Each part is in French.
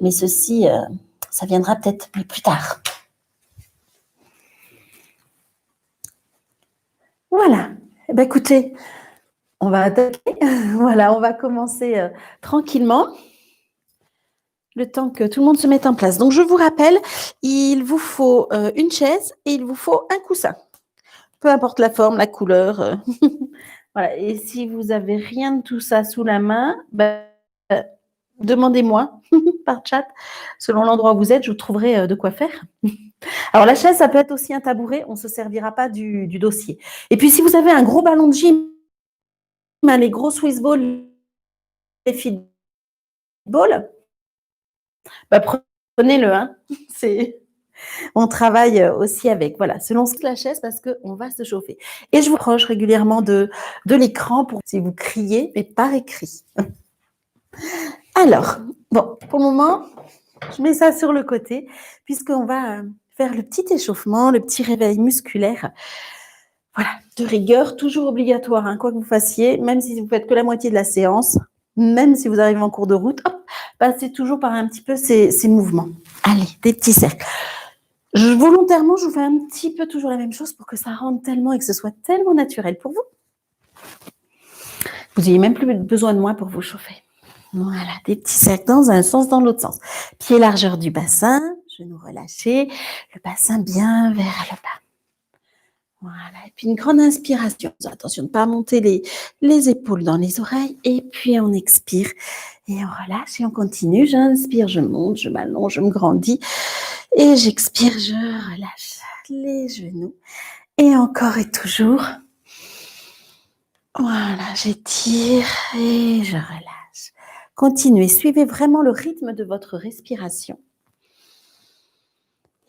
mais ceci, ça viendra peut-être plus tard. Voilà. Eh bien, écoutez, on va attaquer. Voilà, on va commencer tranquillement, le temps que tout le monde se mette en place. Donc, je vous rappelle, il vous faut une chaise et il vous faut un coussin. Peu importe la forme, la couleur. Voilà. Et si vous n'avez rien de tout ça sous la main, demandez-moi par chat. Selon l'endroit où vous êtes, je vous trouverai de quoi faire. Alors, la chaise, ça peut être aussi un tabouret. On ne se servira pas du dossier. Et puis, si vous avez un gros ballon de gym, les gros Swiss balls, les fit balls, prenez-le. Hein. On travaille aussi avec. Voilà, selon la chaise parce qu'on va se chauffer. Et je vous approche régulièrement de l'écran pour si vous criez, mais par écrit. Alors, bon, pour le moment, je mets ça sur le côté puisqu'on va faire le petit échauffement, le petit réveil musculaire. Voilà, de rigueur, toujours obligatoire, hein, quoi que vous fassiez, même si vous faites que la moitié de la séance, même si vous arrivez en cours de route, hop, passez toujours par un petit peu ces mouvements. Allez, des petits cercles. Volontairement, je vous fais un petit peu toujours la même chose pour que ça rentre tellement et que ce soit tellement naturel pour vous. Vous n'ayez même plus besoin de moi pour vous chauffer. Voilà, des petits cercles dans un sens, dans l'autre sens. Pied largeur du bassin, genoux relâchés, le bassin bien vers le bas. Voilà, et puis une grande inspiration. Attention de ne pas monter les épaules dans les oreilles. Et puis on expire et on relâche et on continue. J'inspire, je monte, je m'allonge, je me grandis. Et j'expire, je relâche les genoux. Et encore et toujours. Voilà, j'étire et je relâche. Continuez, suivez vraiment le rythme de votre respiration.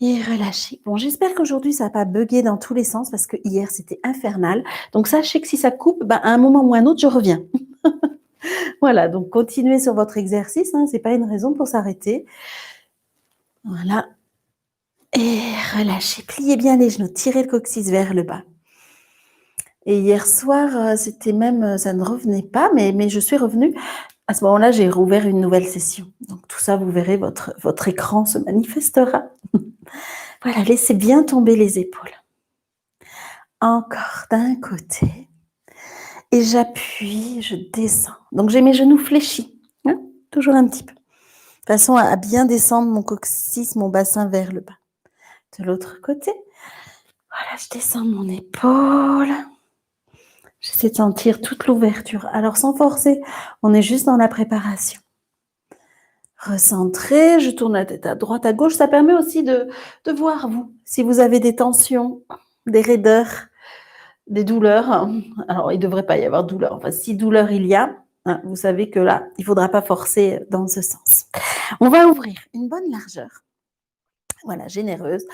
Et relâchez. Bon, j'espère qu'aujourd'hui, ça n'a pas bugué dans tous les sens parce que hier, c'était infernal. Donc, sachez que si ça coupe, à un moment ou à un autre, je reviens. Voilà, donc continuez sur votre exercice. Hein, ce n'est pas une raison pour s'arrêter. Voilà. Et relâchez. Pliez bien les genoux. Tirez le coccyx vers le bas. Et hier soir, c'était même, ça ne revenait pas, mais je suis revenue. À ce moment-là, j'ai rouvert une nouvelle session. Donc, tout ça, vous verrez, votre écran se manifestera. Voilà, laissez bien tomber les épaules. Encore d'un côté. Et j'appuie, je descends. Donc, j'ai mes genoux fléchis. Hein, toujours un petit peu. De façon à bien descendre mon coccyx, mon bassin vers le bas. De l'autre côté. Voilà, je descends mon épaule. J'essaie de sentir toute l'ouverture. Alors, sans forcer, on est juste dans la préparation. Recentrer, je tourne la tête à droite, à gauche. Ça permet aussi de voir, vous, si vous avez des tensions, des raideurs, des douleurs. Alors, il ne devrait pas y avoir de douleur. Enfin, si douleur il y a, hein, vous savez que là, il ne faudra pas forcer dans ce sens. On va ouvrir une bonne largeur. Voilà, généreuse.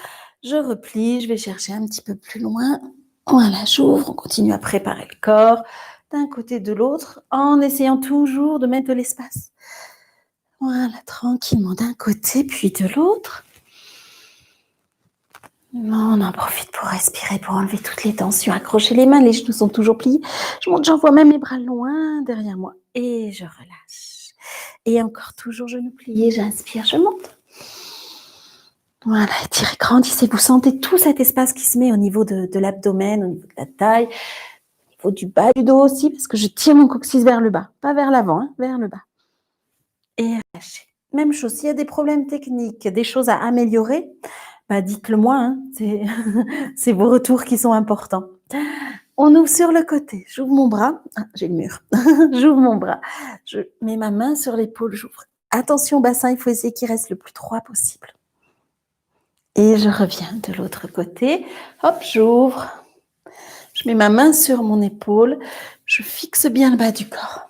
Je replie, je vais chercher un petit peu plus loin. Voilà, j'ouvre, on continue à préparer le corps d'un côté de l'autre en essayant toujours de mettre de l'espace. Voilà, tranquillement d'un côté puis de l'autre. On en profite pour respirer, pour enlever toutes les tensions. Accrocher les mains, les genoux sont toujours pliés. Je monte, j'envoie même mes bras loin derrière moi. Et je relâche. Et encore toujours genoux pliés, j'inspire, je monte. Voilà, étirez, grandissez. Vous sentez tout cet espace qui se met au niveau de l'abdomen, au niveau de la taille, au niveau du bas du dos aussi, parce que je tire mon coccyx vers le bas. Pas vers l'avant, hein, vers le bas. Et relâchez. Même chose, s'il y a des problèmes techniques, des choses à améliorer, dites-le moi, hein, c'est vos retours qui sont importants. On ouvre sur le côté, j'ouvre mon bras, j'ai le mur, j'ouvre mon bras, je mets ma main sur l'épaule, j'ouvre. Attention au bassin, il faut essayer qu'il reste le plus droit possible. Et je reviens de l'autre côté, hop, j'ouvre, je mets ma main sur mon épaule, je fixe bien le bas du corps.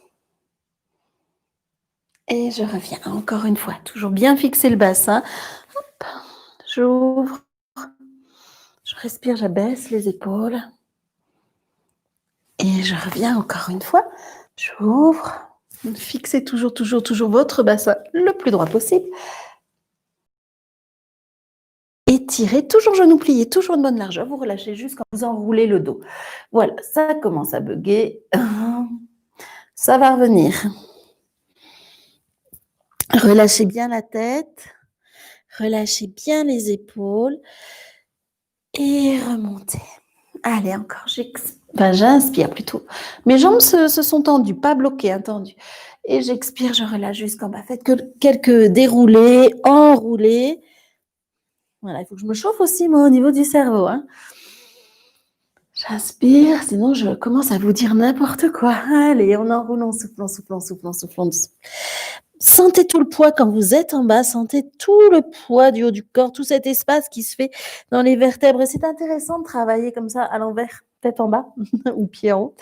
Et je reviens encore une fois, toujours bien fixer le bassin. Hop, j'ouvre, je respire, j'abaisse les épaules. Et je reviens encore une fois, j'ouvre, fixez toujours votre bassin le plus droit possible. Étirez, toujours genoux pliés, toujours une bonne largeur, vous relâchez juste quand vous enroulez le dos. Voilà, ça commence à bugger, ça va revenir. Relâchez bien la tête, relâchez bien les épaules et remontez. Allez, encore, j'inspire plutôt. Mes jambes se sont tendues, pas bloquées, hein, tendues. Et j'expire, je relâche jusqu'en bas. Faites quelques déroulés, enroulés. Voilà, il faut que je me chauffe aussi, moi, au niveau du cerveau. Hein. J'inspire, sinon je commence à vous dire n'importe quoi. Allez, on enroule, on souffle, on souffle, on souffle, on souffle, on souffle. Sentez tout le poids quand vous êtes en bas, sentez tout le poids du haut du corps, tout cet espace qui se fait dans les vertèbres. Et c'est intéressant de travailler comme ça à l'envers, tête en bas ou pied en haut.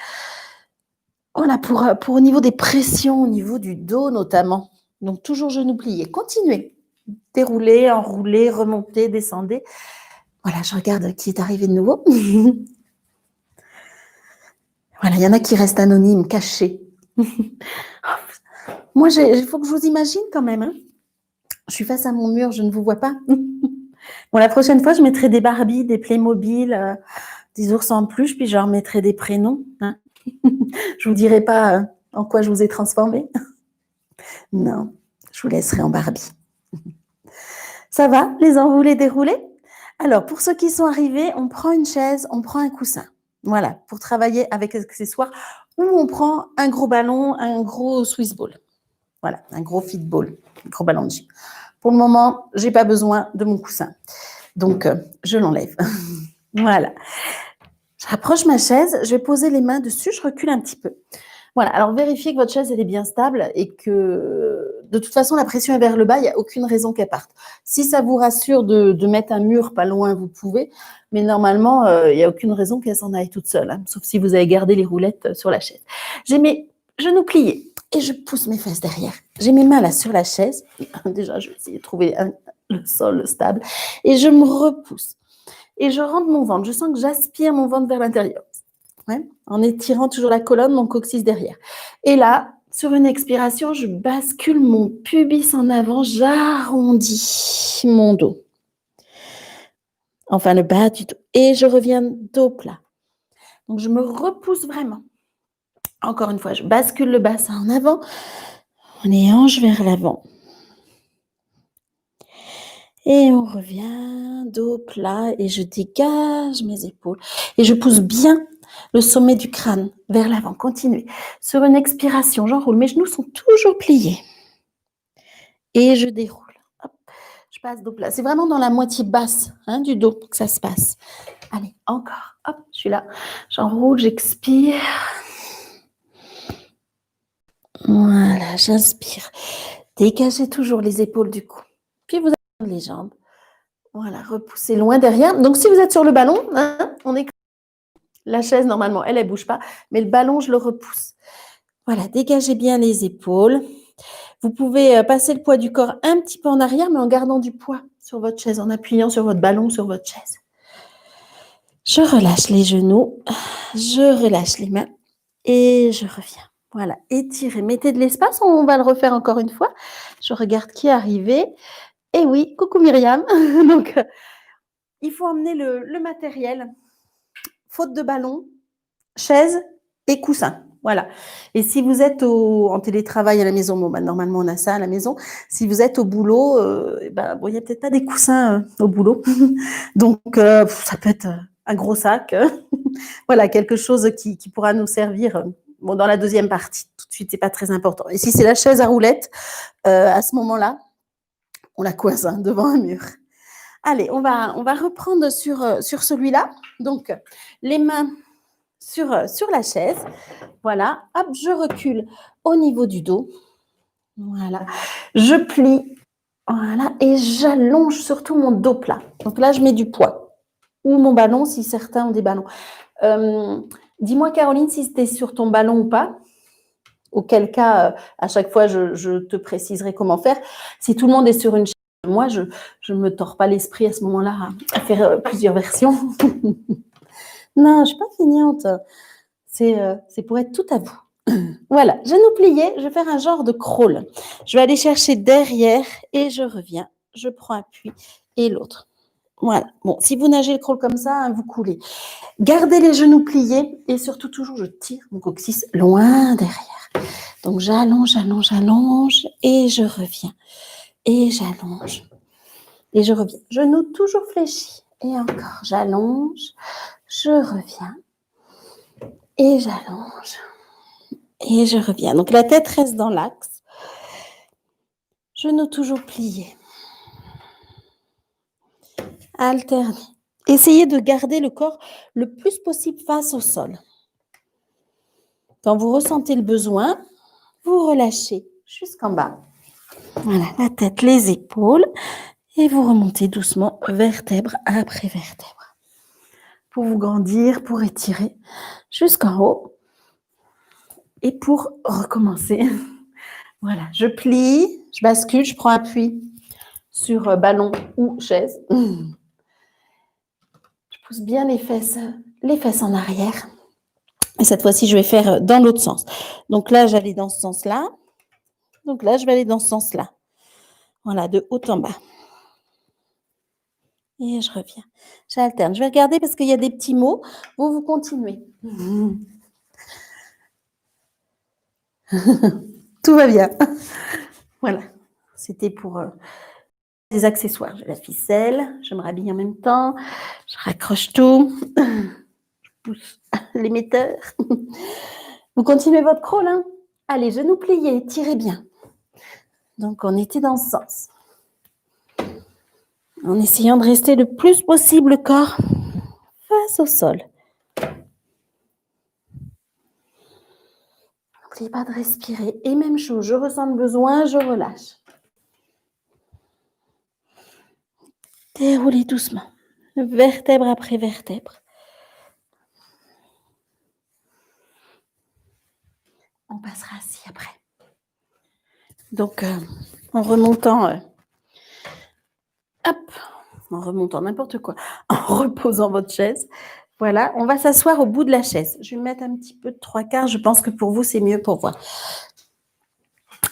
Voilà, pour au niveau des pressions, au niveau du dos notamment. Donc toujours genoux pliés. Continuez. Déroulez, enroulez, remontez, descendez. Voilà, je regarde qui est arrivé de nouveau. Voilà, il y en a qui restent anonymes, cachés. Moi, il faut que je vous imagine quand même. Hein. Je suis face à mon mur, je ne vous vois pas. Bon, la prochaine fois, je mettrai des Barbies, des Playmobil, des ours en peluche, puis je leur mettrai des prénoms. Hein. Je vous dirai pas en quoi je vous ai transformé. Non, je vous laisserai en Barbie. Ça va, les enroulés, déroulés? Alors, pour ceux qui sont arrivés, on prend une chaise, on prend un coussin. Voilà, pour travailler avec accessoires, ou on prend un gros ballon, un gros Swiss ball. Voilà, un gros fit ball, un gros ballon de gym. Pour le moment, je n'ai pas besoin de mon coussin. Donc, je l'enlève. Voilà. Je rapproche ma chaise, je vais poser les mains dessus, je recule un petit peu. Voilà, alors vérifiez que votre chaise elle est bien stable et que de toute façon la pression est vers le bas, il n'y a aucune raison qu'elle parte. Si ça vous rassure de mettre un mur pas loin, vous pouvez, mais normalement, il n'y a aucune raison qu'elle s'en aille toute seule, hein, sauf si vous avez gardé les roulettes sur la chaise. J'ai mes genoux pliés et je pousse mes fesses derrière. J'ai mes mains là sur la chaise. Déjà, je vais essayer de trouver le sol stable et je me repousse. Et je rentre mon ventre. Je sens que j'aspire mon ventre vers l'intérieur. Ouais, en étirant toujours la colonne, mon coccyx derrière. Et là, sur une expiration, je bascule mon pubis en avant, j'arrondis mon dos. Enfin, le bas du dos. Et je reviens dos plat. Donc, je me repousse vraiment. Encore une fois, je bascule le bassin en avant, les hanches vers l'avant. Et on revient, dos plat, et je dégage mes épaules. Et je pousse bien le sommet du crâne vers l'avant. Continuez. Sur une expiration, j'enroule. Mes genoux sont toujours pliés. Et je déroule. Hop, je passe dos plat. C'est vraiment dans la moitié basse du dos que ça se passe. Allez, encore. Hop, je suis là. J'enroule, j'expire. Voilà, j'inspire. Dégagez toujours les épaules du cou. Puis vous allez les jambes. Voilà, repoussez loin derrière. Donc, si vous êtes sur le ballon, on est... La chaise, normalement, elle ne bouge pas. Mais le ballon, je le repousse. Voilà, dégagez bien les épaules. Vous pouvez passer le poids du corps un petit peu en arrière, mais en gardant du poids sur votre chaise, en appuyant sur votre ballon, sur votre chaise. Je relâche les genoux, je relâche les mains et je reviens. Voilà, étirez, mettez de l'espace, on va le refaire encore une fois. Je regarde qui est arrivé. Et oui, coucou Myriam. Donc, il faut emmener le matériel. Faute de ballon, chaise et coussin. Voilà. Et si vous êtes en télétravail à la maison, bon, bah, normalement on a ça à la maison. Si vous êtes au boulot, il n'y a peut-être pas des coussins au boulot. Donc, ça peut être un gros sac. Voilà, quelque chose qui pourra nous servir dans la deuxième partie. Tout de suite, ce n'est pas très important. Et si c'est la chaise à roulettes, à ce moment-là, on la coince devant un mur. Allez, on va reprendre sur celui-là. Donc, les mains sur la chaise. Voilà, hop, je recule au niveau du dos. Voilà, je plie. Voilà, et j'allonge surtout mon dos plat. Donc là, je mets du poids. Ou mon ballon, si certains ont des ballons. Dis-moi, Caroline, si c'était sur ton ballon ou pas. Auquel cas, à chaque fois, je te préciserai comment faire. Si tout le monde est sur une chaise, moi, je ne me tords pas l'esprit à ce moment-là à faire plusieurs versions. Non, je ne suis pas feignante. C'est pour être tout à vous. Voilà, genoux pliés, je vais faire un genre de crawl. Je vais aller chercher derrière et je reviens. Je prends appui et l'autre. Voilà. Bon, si vous nagez le crawl comme ça, hein, vous coulez. Gardez les genoux pliés et surtout toujours, je tire mon coccyx loin derrière. Donc, j'allonge, j'allonge, j'allonge et je reviens. Et j'allonge et je reviens. Genoux toujours fléchis. Et encore, j'allonge, je reviens et j'allonge et je reviens. Donc, la tête reste dans l'axe. Genoux toujours pliés. Alternez. Essayez de garder le corps le plus possible face au sol. Quand vous ressentez le besoin, vous relâchez jusqu'en bas. Voilà, la tête, les épaules. Et vous remontez doucement, vertèbre après vertèbre. Pour vous grandir, pour étirer jusqu'en haut. Et pour recommencer. Voilà, je plie, je bascule, je prends appui sur ballon ou chaise. Je pousse bien les fesses en arrière. Et cette fois-ci, je vais faire dans l'autre sens. Donc là, j'allais dans ce sens-là. Donc là, je vais aller dans ce sens-là. Voilà, de haut en bas. Et je reviens. J'alterne. Je vais regarder parce qu'il y a des petits mots. Vous continuez. Tout va bien. Voilà. C'était pour les accessoires. J'ai la ficelle. Je me rhabille en même temps. Je raccroche tout. Je pousse l'émetteur. Vous continuez votre crawl, hein? Allez, genoux pliés. Tirez bien. Donc, on était dans ce sens. En essayant de rester le plus possible le corps face au sol. N'oubliez pas de respirer. Et même chose, je ressens le besoin, je relâche. Déroulez doucement, vertèbre après vertèbre. On passera assis après. Donc, en remontant, en remontant n'importe quoi, en reposant votre chaise. Voilà, on va s'asseoir au bout de la chaise. Je vais me mettre un petit peu de 3/4. Je pense que pour vous, c'est mieux pour voir.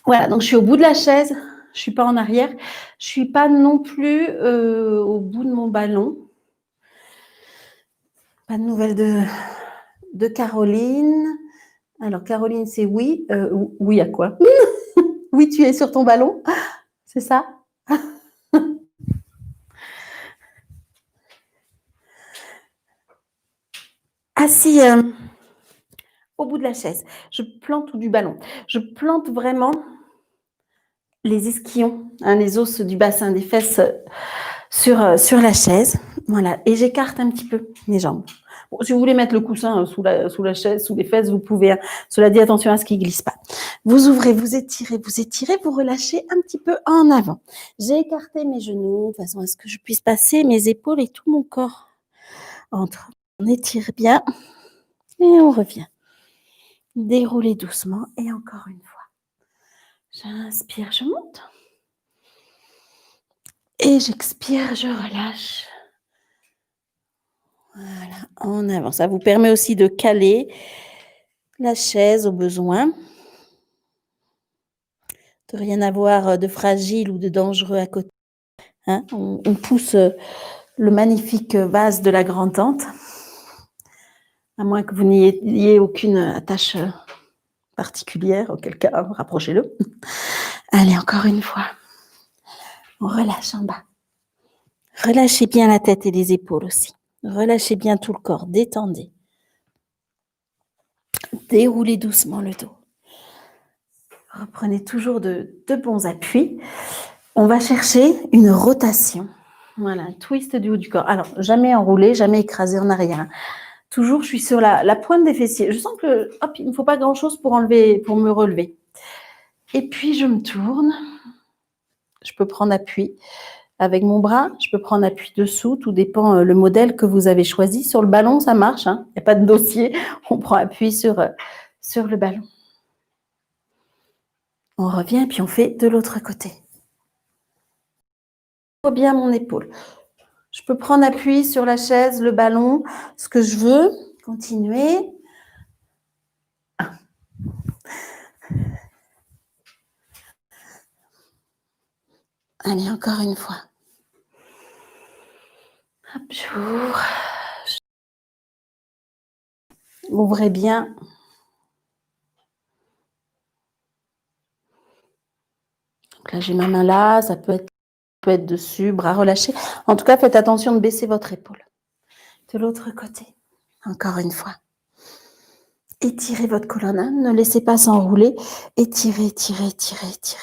Voilà, donc je suis au bout de la chaise. Je ne suis pas en arrière. Je ne suis pas non plus au bout de mon ballon. Pas de nouvelles de Caroline. Alors, Caroline, c'est oui. Oui à quoi? Oui, tu es sur ton ballon. C'est ça? Assis au bout de la chaise. Je plante ou du ballon. Je plante vraiment les ischions, hein, les os du bassin des fesses sur la chaise. Voilà. Et j'écarte un petit peu les jambes. Bon, si vous voulez mettre le coussin sous la chaise, sous les fesses, vous pouvez. Hein. Cela dit, attention à ce qu'il ne glisse pas. Vous ouvrez, vous étirez, vous relâchez un petit peu en avant. J'ai écarté mes genoux de façon à ce que je puisse passer mes épaules et tout mon corps entre. On étire bien et on revient. Déroulez doucement et encore une fois. J'inspire, je monte. Et j'expire, je relâche. Voilà, en avant. Ça vous permet aussi de caler la chaise au besoin. De rien avoir de fragile ou de dangereux à côté. Hein, on pousse le magnifique vase de la grand-tante. À moins que vous n'ayez aucune attache particulière, auquel cas, rapprochez-le. Allez, encore une fois. On relâche en bas. Relâchez bien la tête et les épaules aussi. Relâchez bien tout le corps, détendez. Déroulez doucement le dos. Reprenez toujours de bons appuis. On va chercher une rotation. Voilà, un twist du haut du corps. Alors, jamais enroulé, jamais écrasé en arrière. Toujours, je suis sur la pointe des fessiers. Je sens que, hop, il ne me faut pas grand-chose pour me relever. Et puis, je me tourne. Je peux prendre appui avec mon bras. Je peux prendre appui dessous. Tout dépend le modèle que vous avez choisi. Sur le ballon, ça marche. Il n'y a pas de dossier. On prend appui sur le ballon. On revient, puis on fait de l'autre côté. Je bien mon épaule. Je peux prendre appui sur la chaise, le ballon, ce que je veux. Continuer. Allez, encore une fois. Hop, j'ouvre. Ouvrez bien. Donc là, j'ai ma main là, ça peut être dessus, bras relâchés. En tout cas, faites attention de baisser votre épaule. De l'autre côté, encore une fois. Étirez votre colonne, ne laissez pas s'enrouler. Étirez, étirez, étirez, étirez.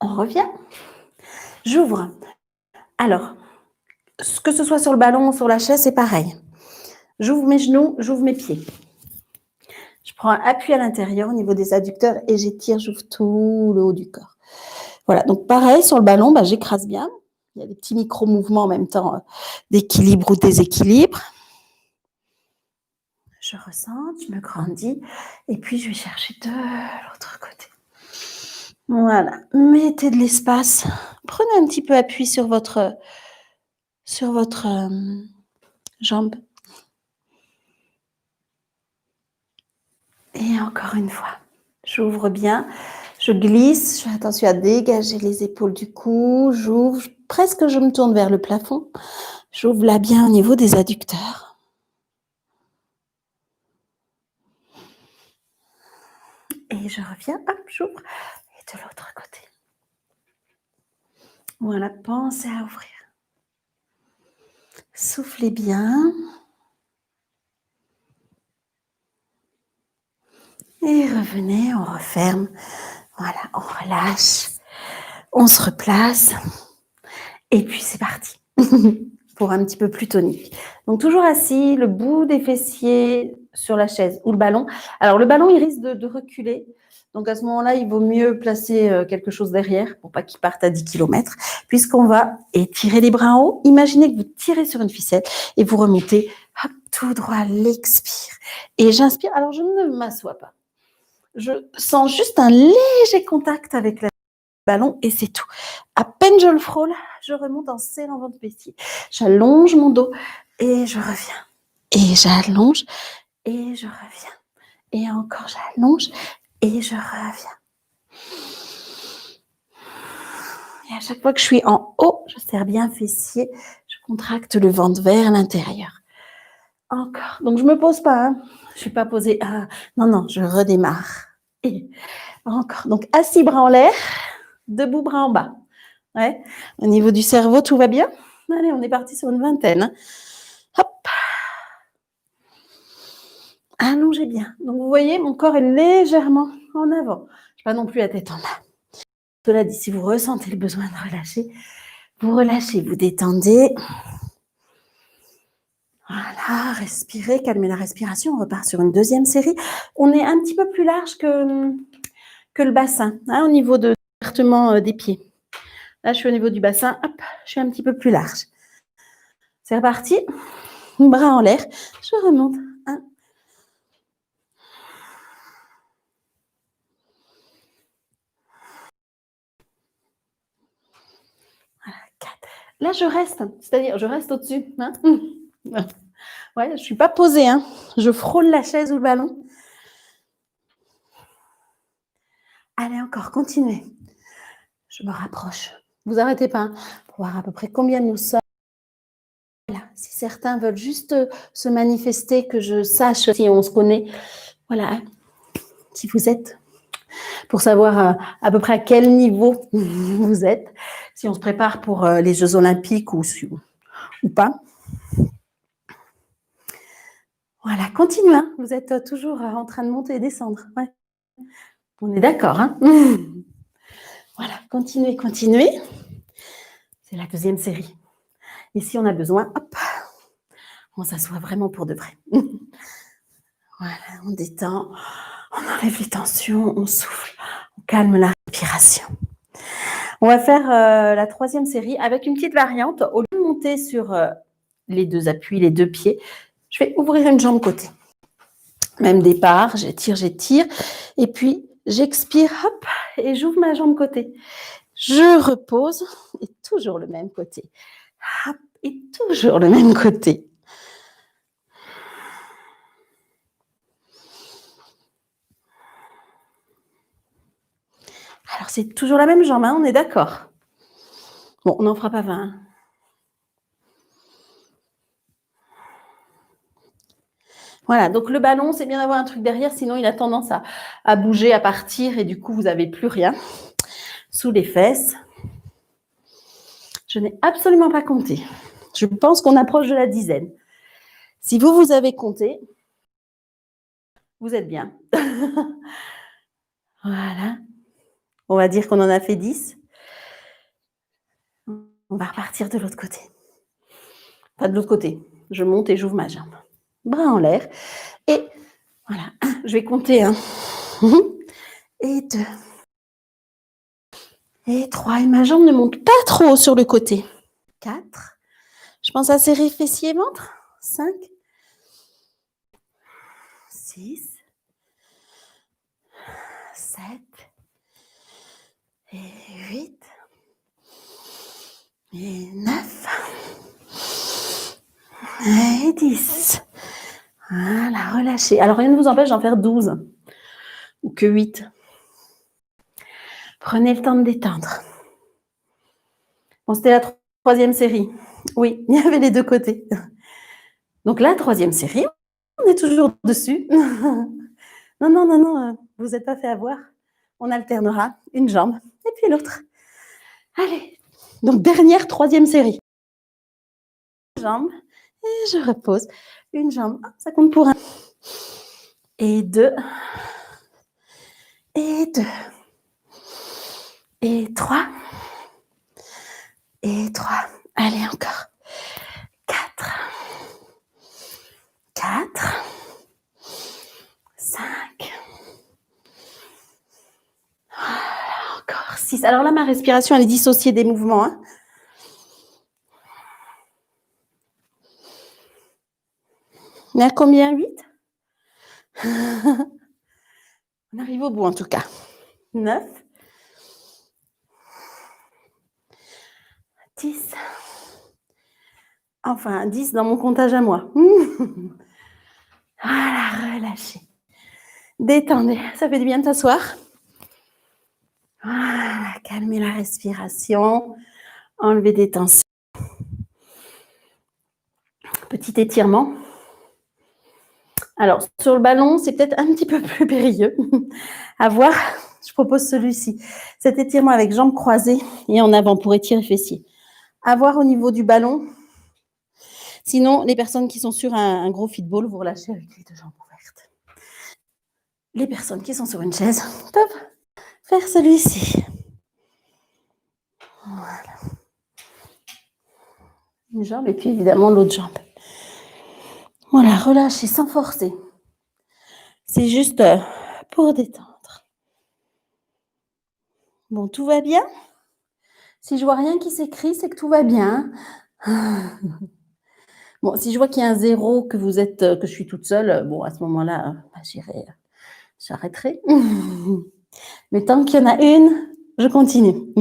On revient. J'ouvre. Alors, que ce soit sur le ballon ou sur la chaise, c'est pareil. J'ouvre mes genoux, j'ouvre mes pieds. Je prends un appui à l'intérieur au niveau des adducteurs et j'étire, j'ouvre tout le haut du corps. Voilà, donc pareil, sur le ballon, j'écrase bien. Il y a des petits micro-mouvements en même temps d'équilibre ou déséquilibre. Je ressens, je me grandis et puis je vais chercher de l'autre côté. Voilà, mettez de l'espace. Prenez un petit peu appui sur votre jambe. Et encore une fois, j'ouvre bien, je glisse, je fais attention à dégager les épaules du cou, j'ouvre, presque je me tourne vers le plafond. J'ouvre là bien au niveau des adducteurs. Et je reviens, hop, j'ouvre. Et de l'autre côté. Voilà, pensez à ouvrir. Soufflez bien. Et revenez, on referme. Voilà, on relâche. On se replace. Et puis c'est parti. Pour un petit peu plus tonique. Donc toujours assis, le bout des fessiers sur la chaise ou le ballon. Alors le ballon, il risque de reculer. Donc à ce moment-là, il vaut mieux placer quelque chose derrière pour pas qu'il parte à 10 km, puisqu'on va étirer les bras en haut. Imaginez que vous tirez sur une ficelle et vous remontez hop, tout droit, l'expire. Et j'inspire. Alors je ne m'assois pas. Je sens juste un léger contact avec le ballon et c'est tout. À peine je le frôle, je remonte en serrant votre fessier. J'allonge mon dos et je reviens. Et j'allonge et je reviens. Et encore j'allonge et je reviens. Et à chaque fois que je suis en haut, je serre bien fessier, je contracte le ventre vers l'intérieur. Encore. Donc je me pose pas. Hein. Je suis pas posée. Ah, non, je redémarre. Et encore. Donc assis bras en l'air, debout bras en bas. Ouais. Au niveau du cerveau, tout va bien. Allez, on est parti sur une vingtaine. Hop. Allongez bien. Donc vous voyez, mon corps est légèrement en avant. Je n'ai pas non plus la tête en bas. Cela dit, si vous ressentez le besoin de relâcher, vous relâchez, vous détendez. Voilà, respirez, calmez la respiration. On repart sur une deuxième série. On est un petit peu plus large que le bassin, hein, au niveau de l'écartement des pieds. Là, je suis au niveau du bassin. Hop, je suis un petit peu plus large. C'est reparti. Bras en l'air. Je remonte. 1. Voilà, 4. Là, je reste, c'est-à-dire je reste au-dessus. Hein. Ouais, je ne suis pas posée. Hein. Je frôle la chaise ou le ballon. Allez, encore, continuez. Je me rapproche. Vous arrêtez pas hein, pour voir à peu près combien nous sommes. Voilà. Si certains veulent juste se manifester, que je sache si on se connaît. Voilà. Si vous êtes, pour savoir à peu près à quel niveau vous êtes, si on se prépare pour les Jeux Olympiques ou pas. Voilà, continuez. Hein. Vous êtes toujours en train de monter et descendre. Ouais. On est d'accord. Hein. Voilà, continuez. C'est la deuxième série. Et si on a besoin, hop, on s'assoit vraiment pour de vrai. Voilà, on détend, on enlève les tensions, on souffle, on calme la respiration. On va faire la troisième série avec une petite variante. Au lieu de monter sur les deux appuis, les deux pieds, je vais ouvrir une jambe côté. Même départ, j'étire. Et puis, j'expire, hop, et j'ouvre ma jambe côté. Je repose, et toujours le même côté. Hop, et toujours le même côté. C'est toujours la même jambe, hein, on est d'accord. Bon, on n'en fera pas 20. Hein. Voilà, donc le ballon, c'est bien d'avoir un truc derrière, sinon il a tendance à bouger, à partir, et du coup, vous n'avez plus rien sous les fesses. Je n'ai absolument pas compté. Je pense qu'on approche de la dizaine. Si vous avez compté, vous êtes bien. Voilà. On va dire qu'on en a fait 10. On va repartir de l'autre côté. Pas de l'autre côté. Je monte et j'ouvre ma jambe. Bras en l'air. Et voilà. Je vais compter 1. Et 2. Et 3. Et ma jambe ne monte pas trop sur le côté. 4. Je pense à serrer fessiers et ventre. 5. 6. 7. Et 8. Et 9. Et 10. Voilà, relâchez. Alors, rien ne vous empêche d'en faire 12. Ou que 8. Prenez le temps de détendre. Bon, c'était la 3e série. Oui, il y avait les 2 côtés. Donc, la 3e série, on est toujours dessus. Non, vous n'êtes pas fait avoir. On alternera une jambe et puis l'autre. Allez. Donc, dernière 3e série. Jambe. Et je repose. Une jambe. Ça compte pour 1. Et 2. Et 2. Et 3. Et 3. Allez, encore. 4. 4. 5. Encore 6. Alors là, ma respiration, elle est dissociée des mouvements. Hein. On est à combien? 8. On arrive au bout, en tout cas. 9. 10. Enfin, 10 dans mon comptage à moi. Voilà, relâchez. Détendez. Ça fait du bien de s'asseoir. Voilà, calmez la respiration. Enlevez des tensions. Petit étirement. Alors, sur le ballon, c'est peut-être un petit peu plus périlleux. À voir, je propose celui-ci. Cet étirement avec jambes croisées et en avant pour étirer fessiers. À voir au niveau du ballon. Sinon, les personnes qui sont sur un gros football, vous relâchez avec les 2 jambes ouvertes. Les personnes qui sont sur une chaise peuvent faire celui-ci. Voilà. Une jambe et puis évidemment l'autre jambe. Voilà, relâchez sans forcer. C'est juste pour détendre. Bon, tout va bien? Si je vois rien qui s'écrit, c'est que tout va bien. Bon, si je vois qu'il y a un 0, que vous êtes, que je suis toute seule, bon, à ce moment-là, j'arrêterai. Mais tant qu'il y en a une, je continue.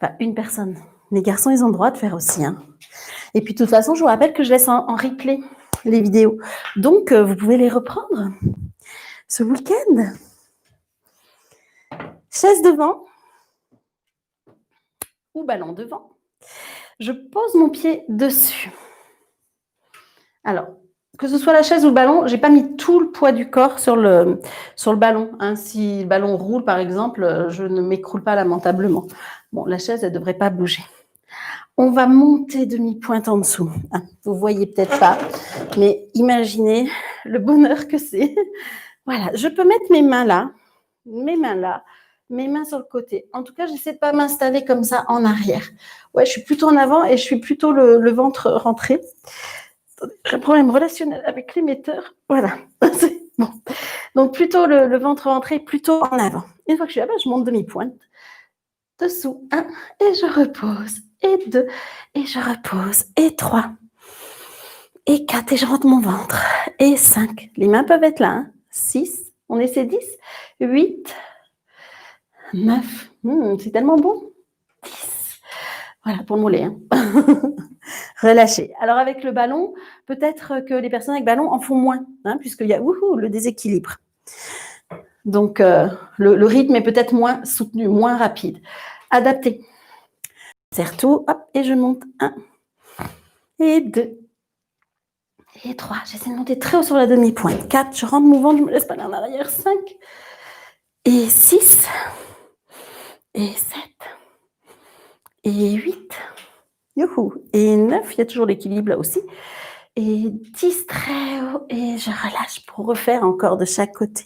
Enfin, une personne. Les garçons, ils ont le droit de faire aussi. Hein. Et puis, de toute façon, je vous rappelle que je laisse en replay les vidéos. Donc, vous pouvez les reprendre ce week-end. Chaise devant ou ballon devant. Je pose mon pied dessus. Alors, que ce soit la chaise ou le ballon, je n'ai pas mis tout le poids du corps sur le ballon. Hein. Si le ballon roule, par exemple, je ne m'écroule pas lamentablement. Bon, la chaise, elle ne devrait pas bouger. On va monter demi-pointe en dessous. Hein. Vous ne voyez peut-être pas, mais imaginez le bonheur que c'est. Voilà, je peux mettre mes mains là, mes mains sur le côté. En tout cas, j'essaie de ne pas m'installer comme ça en arrière. Ouais, je suis plutôt en avant et je suis plutôt le ventre rentré. J'ai un problème relationnel avec l'émetteur. Voilà. Bon. Donc, plutôt le ventre rentré, plutôt en avant. Une fois que je suis là-bas, je monte demi-pointe. Dessous, 1, et je repose. Et 2, et je repose. Et 3, et 4, et je rentre mon ventre. Et 5, les mains peuvent être là. Hein. 6, on essaie 10. 8, 9, c'est tellement bon. 10. Voilà, pour le mollet. Hein. Relâchez. Alors, avec le ballon, peut-être que les personnes avec ballon en font moins, hein, puisqu'il y a le déséquilibre. Donc, le rythme est peut-être moins soutenu, moins rapide. Adapté. Serre tout, hop, et je monte. 1 et 2 et 3. J'essaie de monter très haut sur la demi-pointe. 4, je rentre mon ventre, je me laisse pas aller en arrière. 5 et 6 et 7 et 8. Youhou. Et 9, il y a toujours l'équilibre là aussi. Et 10 très haut et je relâche pour refaire encore de chaque côté.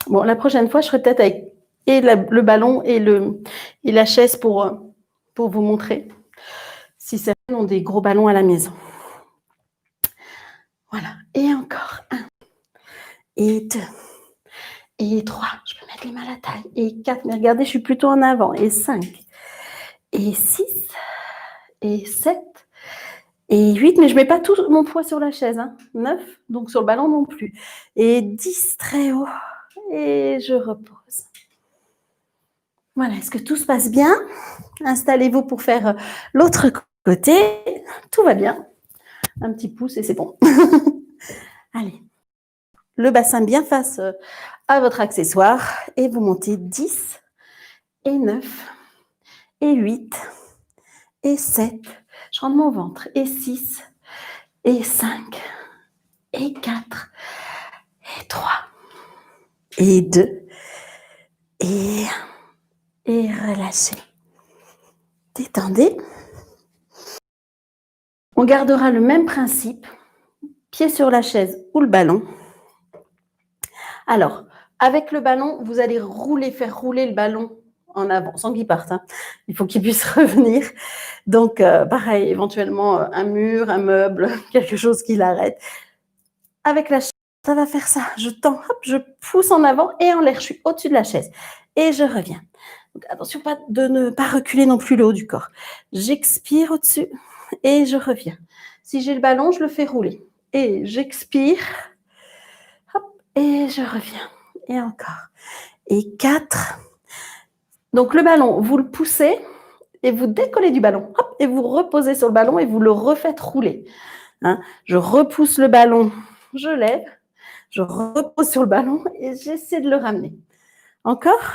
Bon, la prochaine fois, je serai peut-être avec et le ballon et la chaise pour vous montrer si certains ont des gros ballons à la maison. Voilà. Et encore 1 et 2 et 3. Je peux mettre les mains à la taille. Et 4. Mais regardez, je suis plutôt en avant. Et 5 et 6 et 7 et 8. Mais je ne mets pas tout mon poids sur la chaise. 9. Donc sur le ballon non plus. Et 10 très haut. Et je repose. Voilà, est-ce que tout se passe bien? Installez-vous pour faire l'autre côté. Tout va bien. Un petit pouce et c'est bon. Allez. Le bassin bien face à votre accessoire. Et vous montez 10 et 9 et 8 et 7. Je rentre mon ventre. Et 6 et 5 et 4 et 3 et 2 et 1. Et relâchez. Détendez. On gardera le même principe. Pied sur la chaise ou le ballon. Alors, avec le ballon, vous allez faire rouler le ballon en avant, sans qu'il parte. Il faut qu'il puisse revenir. Donc, pareil, éventuellement, un mur, un meuble, quelque chose qui l'arrête. Avec la chaise, ça va faire ça. Je tends, hop, je pousse en avant et en l'air. Je suis au-dessus de la chaise. Et je reviens. Donc, attention de ne pas reculer non plus le haut du corps. J'expire au-dessus et je reviens. Si j'ai le ballon, je le fais rouler. Et j'expire. Hop, et je reviens. Et encore. Et 4. Donc, le ballon, vous le poussez et vous décollez du ballon. Hop, et vous reposez sur le ballon et vous le refaites rouler. Je repousse le ballon, je lève, je repose sur le ballon et j'essaie de le ramener. Encore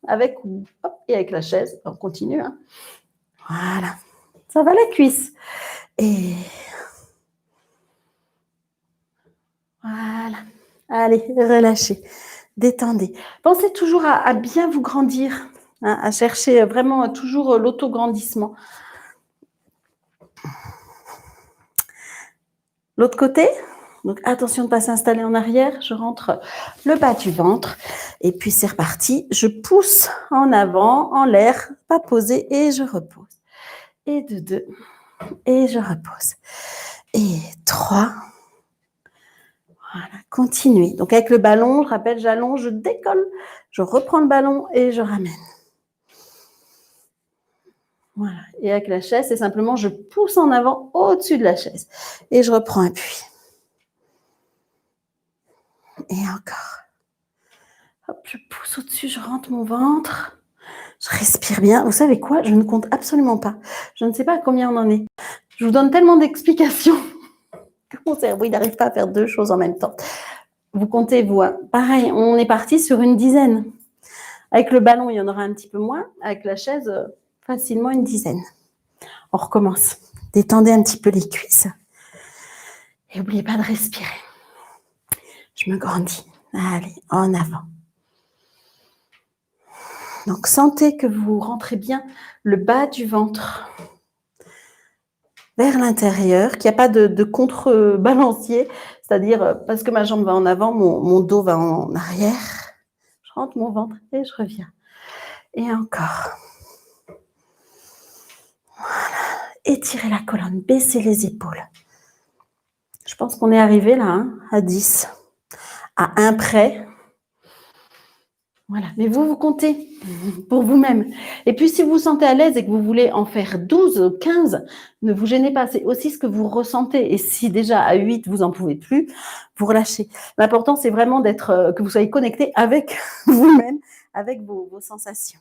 et avec la chaise, on continue. Voilà, ça va la cuisse. Et voilà, allez, relâchez, détendez. Pensez toujours à bien vous grandir, à chercher vraiment toujours l'autograndissement. L'autre côté, donc attention de ne pas s'installer en arrière, je rentre le bas du ventre et puis c'est reparti. Je pousse en avant, en l'air, pas posé et je repose. Et 2 et je repose. Et 3. Voilà, continuez. Donc avec le ballon, je rappelle, j'allonge, je décolle, je reprends le ballon et je ramène. Voilà. Et avec la chaise, c'est simplement je pousse en avant au-dessus de la chaise et je reprends appui. Et encore. Hop, je pousse au-dessus, je rentre mon ventre. Je respire bien. Vous savez quoi? Je ne compte absolument pas. Je ne sais pas à combien on en est. Je vous donne tellement d'explications que mon cerveau, il n'arrive pas à faire 2 choses en même temps. Vous comptez, vous. Pareil, on est parti sur une dizaine. Avec le ballon, il y en aura un petit peu moins. Avec la chaise, facilement une dizaine. On recommence. Détendez un petit peu les cuisses. Et n'oubliez pas de respirer. Je me grandis. Allez, en avant. Donc, sentez que vous rentrez bien le bas du ventre vers l'intérieur, qu'il n'y a pas de contrebalancier, c'est-à-dire parce que ma jambe va en avant, mon dos va en arrière. Je rentre mon ventre et je reviens. Et encore. Voilà. Étirez la colonne, baissez les épaules. Je pense qu'on est arrivé là, à 10. À 1 près. Voilà, mais vous comptez pour vous-même. Et puis, si vous vous sentez à l'aise et que vous voulez en faire 12, 15, ne vous gênez pas. C'est aussi ce que vous ressentez. Et si déjà à 8, vous n'en pouvez plus, vous relâchez. L'important, c'est vraiment que vous soyez connecté avec vous-même, avec vos sensations.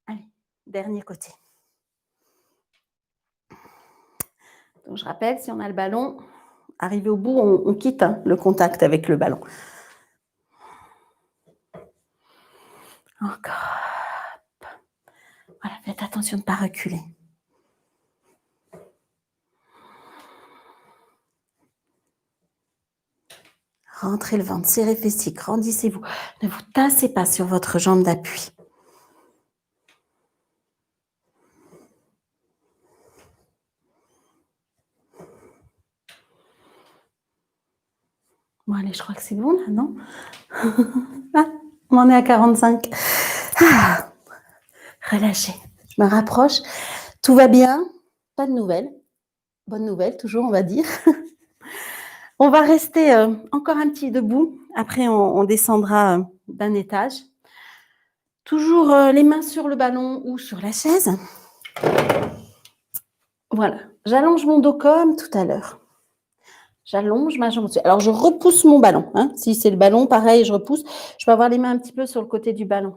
Allez, dernier côté. Donc, je rappelle, si on a le ballon, Arrivé au bout, on quitte hein, le contact avec le ballon. Encore. Voilà, faites attention de ne pas reculer. Rentrez le ventre, serrez fessiers, grandissez-vous. Ne vous tassez pas sur votre jambe d'appui. Bon, allez, je crois que c'est bon, là, non? Ah, on en est à 45. Ah, relâchez. Je me rapproche. Tout va bien. Pas de nouvelles. Bonne nouvelle, toujours, on va dire. On va rester encore un petit debout. Après, on descendra d'un étage. Toujours les mains sur le ballon ou sur la chaise. Voilà. J'allonge mon dos comme tout à l'heure. J'allonge ma jambe dessus. Alors, je repousse mon ballon. Hein. Si c'est le ballon, pareil, je repousse. Je peux avoir les mains un petit peu sur le côté du ballon.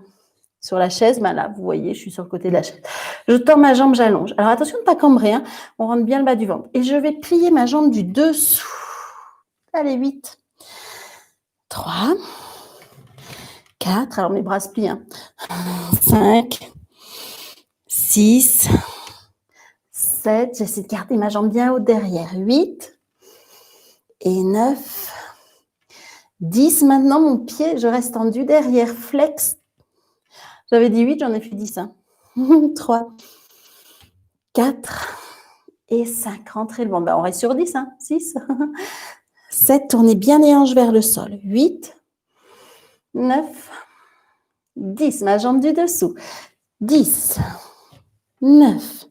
Sur la chaise, ben là, vous voyez, je suis sur le côté de la chaise. Je tends ma jambe, j'allonge. Alors, attention de ne pas cambrer. Hein. On rentre bien le bas du ventre. Et je vais plier ma jambe du dessous. Allez, 8. 3. 4. Alors, mes bras se plient. Hein. 5. 6. 7. J'essaie de garder ma jambe bien haute derrière. 8. Et 9, 10. Maintenant, mon pied, je reste tendu derrière, flex. J'avais dit 8, j'en ai fait 10. Hein. 3, 4 et 5. Rentrez le ventre. Ben, on reste sur 10. Hein. 6, 7. Tournez bien les hanches vers le sol. 8, 9, 10. Ma jambe du dessous. 10, 9,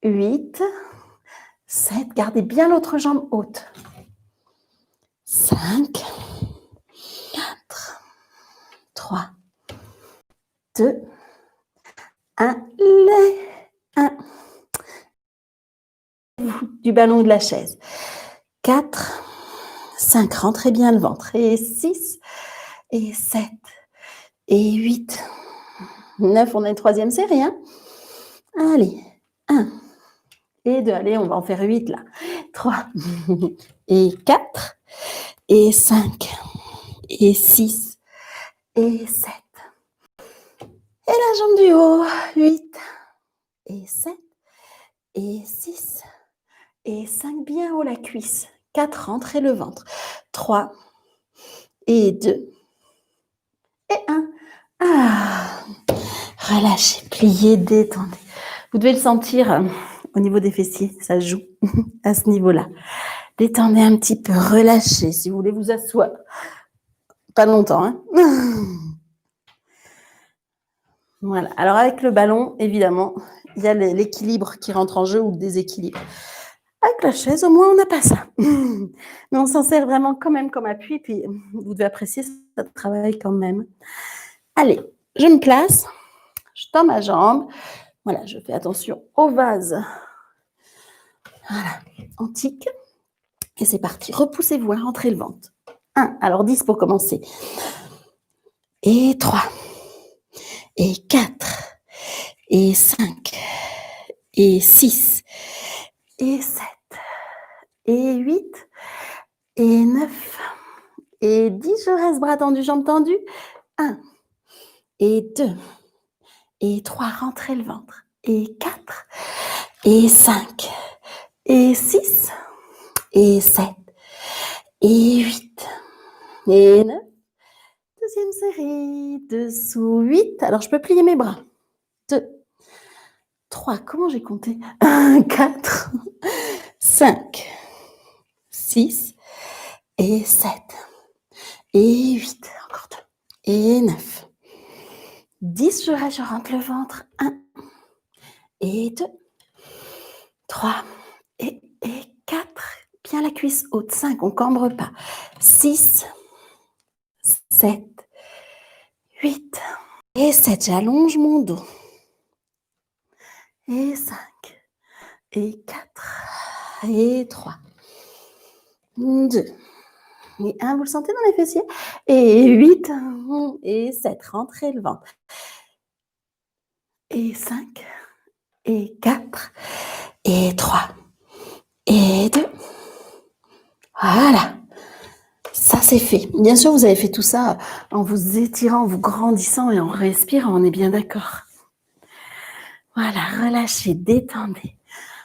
8, 7. Gardez bien l'autre jambe haute. 5, 4, 3, 2, 1. Les 1. Du ballon ou de la chaise. 4, 5. Rentrez bien le ventre. Et 6, et 7, et 8, 9. On a une troisième série. Hein. Allez. 1 et 2. Allez, on va en faire 8 là. 3 et 4 et 5 et 6 et 7. Et la jambe du haut. 8 et 7 et 6 et 5. Bien haut la cuisse. 4. Rentrez le ventre. 3 et 2 et 1. Ah. Relâchez, pliez, détendez. Vous devez le sentir au niveau des fessiers. Ça joue à ce niveau-là. Détendez un petit peu, relâchez. Si vous voulez vous asseoir. Pas longtemps. Hein. Voilà. Alors avec le ballon, évidemment, il y a l'équilibre qui rentre en jeu ou le déséquilibre. Avec la chaise, au moins, on n'a pas ça. Mais on s'en sert vraiment quand même comme appui. Puis, vous devez apprécier ça travail quand même. Allez, je me place. Je tends ma jambe. Voilà, je fais attention au vase. Voilà, antique. Et c'est parti. Repoussez-vous, rentrez le ventre. 1, alors 10 pour commencer. Et 3. Et 4. Et 5. Et 6. Et 7. Et 8. Et 9. Et 10. Je reste bras tendus, jambes tendues. 1. Et 2. Et 3. Rentrez le ventre. Et 4. Et 5. Et 6. Et 7. Et 8. Et 9. Deuxième série. Dessous 8. Alors, je peux plier mes bras. 2. 3. Comment j'ai compté? 1, 4. 5. 6. Et 7. Et 8. Encore 2. Et 9. 10. Je rentre le ventre. 1. Et 2. 3. Et 4. Bien la cuisse haute. 5. On ne cambre pas. 6. 7. 8. Et 7. J'allonge mon dos. Et 5. Et 4. Et 3. 2. Et 1. Vous le sentez dans les fessiers. Et 8. Et 7. Rentrez le ventre. Et 5. Et 4. Et 3. Et 2. Voilà, ça c'est fait. Bien sûr, vous avez fait tout ça en vous étirant, en vous grandissant et en respirant, on est bien d'accord. Voilà, relâchez, détendez.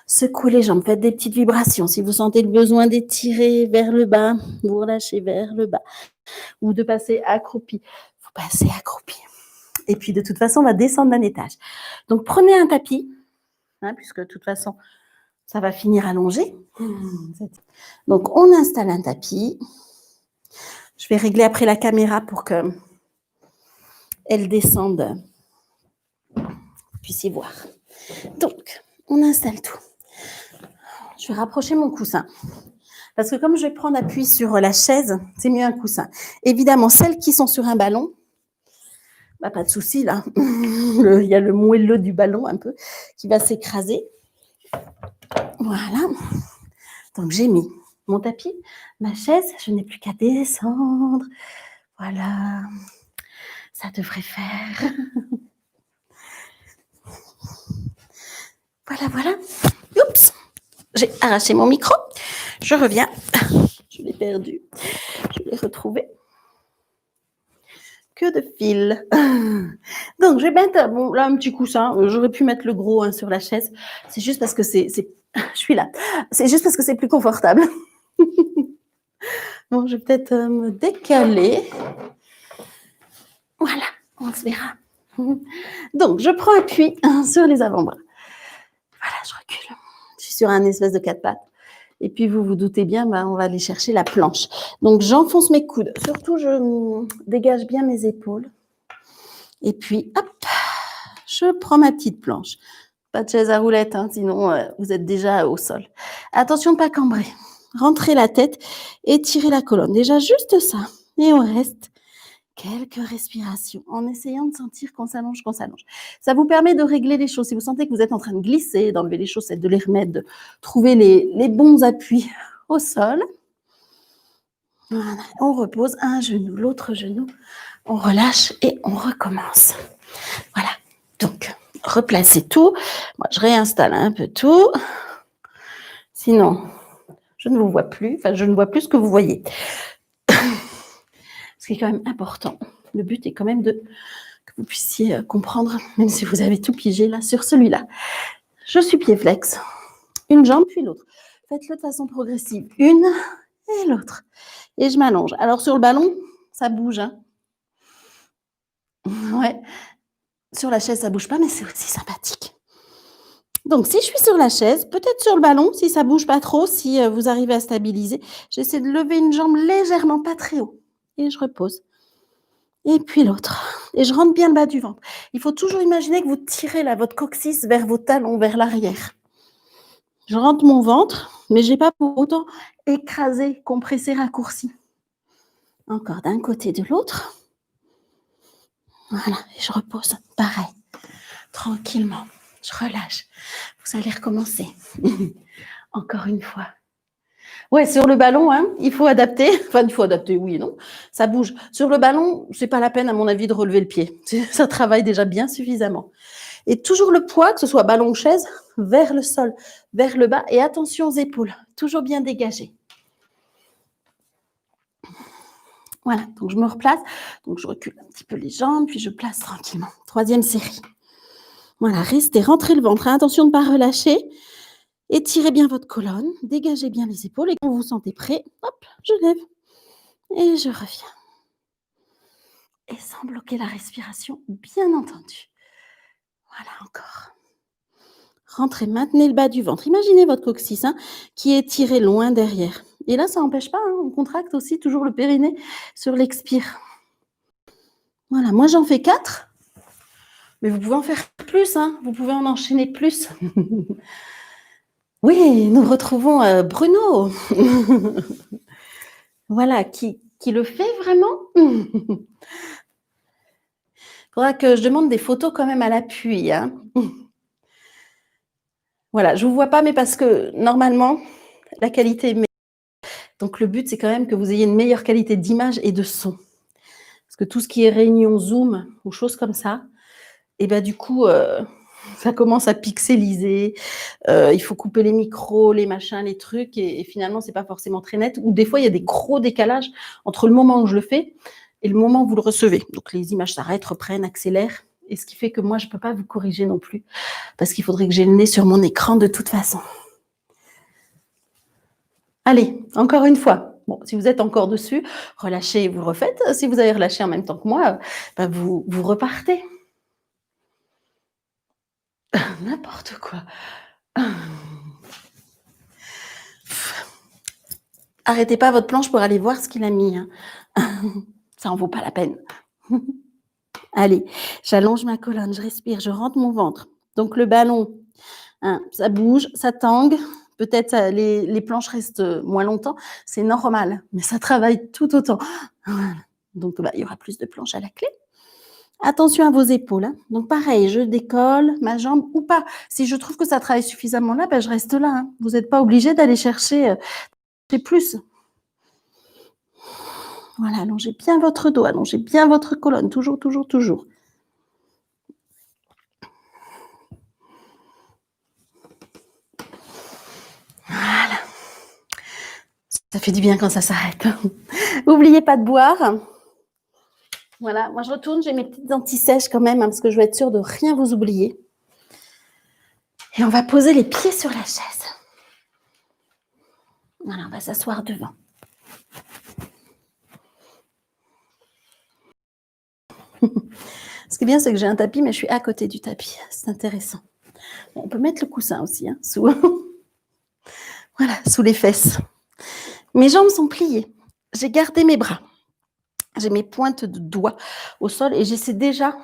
Secouez les jambes, faites des petites vibrations. Si vous sentez le besoin d'étirer vers le bas, vous relâchez vers le bas. Ou de passer accroupi, vous passez accroupi. Et puis de toute façon, on va descendre d'un étage. Donc prenez un tapis, puisque de toute façon, ça va finir allongé. Donc on installe un tapis. Je vais régler après la caméra pour que elle descende. Vous puissiez voir. Donc, on installe tout. Je vais rapprocher mon coussin. Parce que comme je vais prendre appui sur la chaise, c'est mieux un coussin. Évidemment, celles qui sont sur un ballon, bah, pas de souci là. Il y a le moelleux du ballon un peu qui va s'écraser. Voilà. Donc j'ai mis mon tapis, ma chaise, je n'ai plus qu'à descendre. Voilà. Ça devrait faire. Voilà, voilà. Oups, j'ai arraché mon micro. Je reviens. Je l'ai perdu. Je l'ai retrouvé. Que de fil. Donc, je vais mettre là un petit coussin. J'aurais pu mettre le gros sur la chaise. C'est juste parce que je suis là. C'est juste parce que c'est plus confortable. Bon, je vais peut-être me décaler. Voilà, on se verra. Donc, je prends appui sur les avant-bras. Voilà, je recule. Je suis sur un espèce de 4 pattes. Et puis, vous vous doutez bien, on va aller chercher la planche. Donc, j'enfonce mes coudes. Surtout, je dégage bien mes épaules. Et puis, hop, je prends ma petite planche. Pas de chaise à roulettes, sinon vous êtes déjà au sol. Attention de ne pas cambrer. Rentrez la tête, étirez la colonne. Déjà, juste ça. Et on reste quelques respirations en essayant de sentir qu'on s'allonge, qu'on s'allonge. Ça vous permet de régler les choses. Si vous sentez que vous êtes en train de glisser, d'enlever les chaussettes, de les remettre, de trouver les bons appuis au sol. Voilà, on repose un genou, l'autre genou. On relâche et on recommence. Voilà, donc replacez tout. Moi, je réinstalle un peu tout. Sinon, je ne vous vois plus. Enfin, je ne vois plus ce que vous voyez. Ce qui est quand même important. Le but est quand même que vous puissiez comprendre, même si vous avez tout pigé là sur celui-là. Je suis pied flex. Une jambe puis l'autre. Faites-le de façon progressive. Une et l'autre. Et je m'allonge. Alors sur le ballon, ça bouge. Ouais. Sur la chaise, ça bouge pas, mais c'est aussi sympathique. Donc, si je suis sur la chaise, peut-être sur le ballon, si ça bouge pas trop, si vous arrivez à stabiliser, j'essaie de lever une jambe légèrement, pas très haut. Et je repose. Et puis l'autre. Et je rentre bien le bas du ventre. Il faut toujours imaginer que vous tirez là, votre coccyx vers vos talons, vers l'arrière. Je rentre mon ventre, mais je n'ai pas pour autant écrasé, compressé, raccourci. Encore d'un côté, de l'autre. Voilà, et je repose. Pareil, tranquillement. Je relâche. Vous allez recommencer. Encore une fois. Ouais, sur le ballon, il faut adapter. Enfin, il faut adapter, oui et non. Ça bouge. Sur le ballon, c'est pas la peine, à mon avis, de relever le pied. Ça travaille déjà bien suffisamment. Et toujours le poids, que ce soit ballon ou chaise, vers le sol, vers le bas. Et attention aux épaules, toujours bien dégagées. Voilà, donc je me replace. Donc je recule un petit peu les jambes, puis je place tranquillement. 3e série. Voilà, restez, rentrez le ventre. Attention de ne pas relâcher. Étirez bien votre colonne, dégagez bien les épaules. Et quand vous vous sentez prêt, hop, je lève et je reviens. Et sans bloquer la respiration, bien entendu. Voilà, encore. Rentrez, maintenez le bas du ventre. Imaginez votre coccyx qui est tiré loin derrière. Et là, ça n'empêche pas, on contracte aussi toujours le périnée sur l'expire. Voilà, moi j'en fais 4. Mais vous pouvez en faire plus, vous pouvez en enchaîner plus. Oui, nous retrouvons Bruno. Voilà, qui le fait vraiment. Il faudra que je demande des photos quand même à l'appui. Voilà, je ne vous vois pas, mais parce que normalement, la qualité est meilleure. Donc, le but, c'est quand même que vous ayez une meilleure qualité d'image et de son. Parce que tout ce qui est réunion Zoom ou choses comme ça, et du coup, Ça commence à pixeliser, il faut couper les micros, les machins, les trucs et finalement, c'est pas forcément très net ou des fois, il y a des gros décalages entre le moment où je le fais et le moment où vous le recevez. Donc les images s'arrêtent, reprennent, accélèrent et ce qui fait que moi, je peux pas vous corriger non plus parce qu'il faudrait que j'ai le nez sur mon écran de toute façon. Allez, encore une fois. Bon, si vous êtes encore dessus, relâchez et vous le refaites. Si vous avez relâché en même temps que moi, vous repartez. N'importe quoi. Arrêtez pas votre planche pour aller voir ce qu'il a mis. Hein. Ça en vaut pas la peine. Allez, j'allonge ma colonne, je respire, je rentre mon ventre. Donc le ballon, hein, ça bouge, ça tangue. Peut-être les planches restent moins longtemps, c'est normal, mais ça travaille tout autant. Voilà. Donc il y aura plus de planches à la clé. Attention à vos épaules. Hein. Donc pareil, je décolle ma jambe ou pas. Si je trouve que ça travaille suffisamment là, je reste là. Hein. Vous n'êtes pas obligé d'aller chercher plus. Voilà, allongez bien votre dos, allongez bien votre colonne, toujours, toujours, toujours. Voilà. Ça fait du bien quand ça s'arrête. N'oubliez pas de boire. Voilà, moi je retourne, j'ai mes petites anti-sèches quand même, hein, parce que je veux être sûre de rien vous oublier. Et on va poser les pieds sur la chaise. Voilà, on va s'asseoir devant. Ce qui est bien, c'est que j'ai un tapis, mais je suis à côté du tapis. C'est intéressant. Bon, on peut mettre le coussin aussi, hein, sous... voilà, sous les fesses. Mes jambes sont pliées. J'ai gardé mes bras. J'ai mes pointes de doigts au sol et j'essaie déjà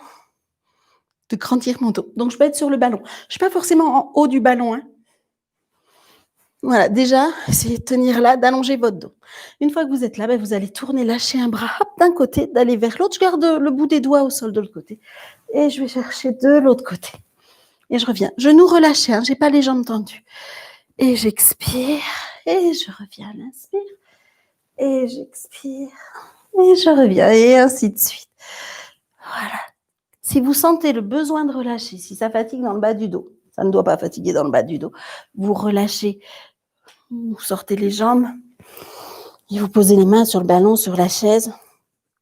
de grandir mon dos. Donc, je peux être sur le ballon. Je ne suis pas forcément en haut du ballon. Hein. Voilà, déjà, essayez de tenir là, d'allonger votre dos. Une fois que vous êtes là, vous allez tourner, lâcher un bras d'un côté, d'aller vers l'autre. Je garde le bout des doigts au sol de l'autre côté. Et je vais chercher de l'autre côté. Et je reviens. Genoux relâchés, hein, je n'ai pas les jambes tendues. Et j'expire. Et je reviens, l'inspire. Et j'expire. Et je reviens. Et ainsi de suite. Voilà. Si vous sentez le besoin de relâcher, si ça fatigue dans le bas du dos, ça ne doit pas fatiguer dans le bas du dos, vous relâchez. Vous sortez les jambes et vous posez les mains sur le ballon, sur la chaise,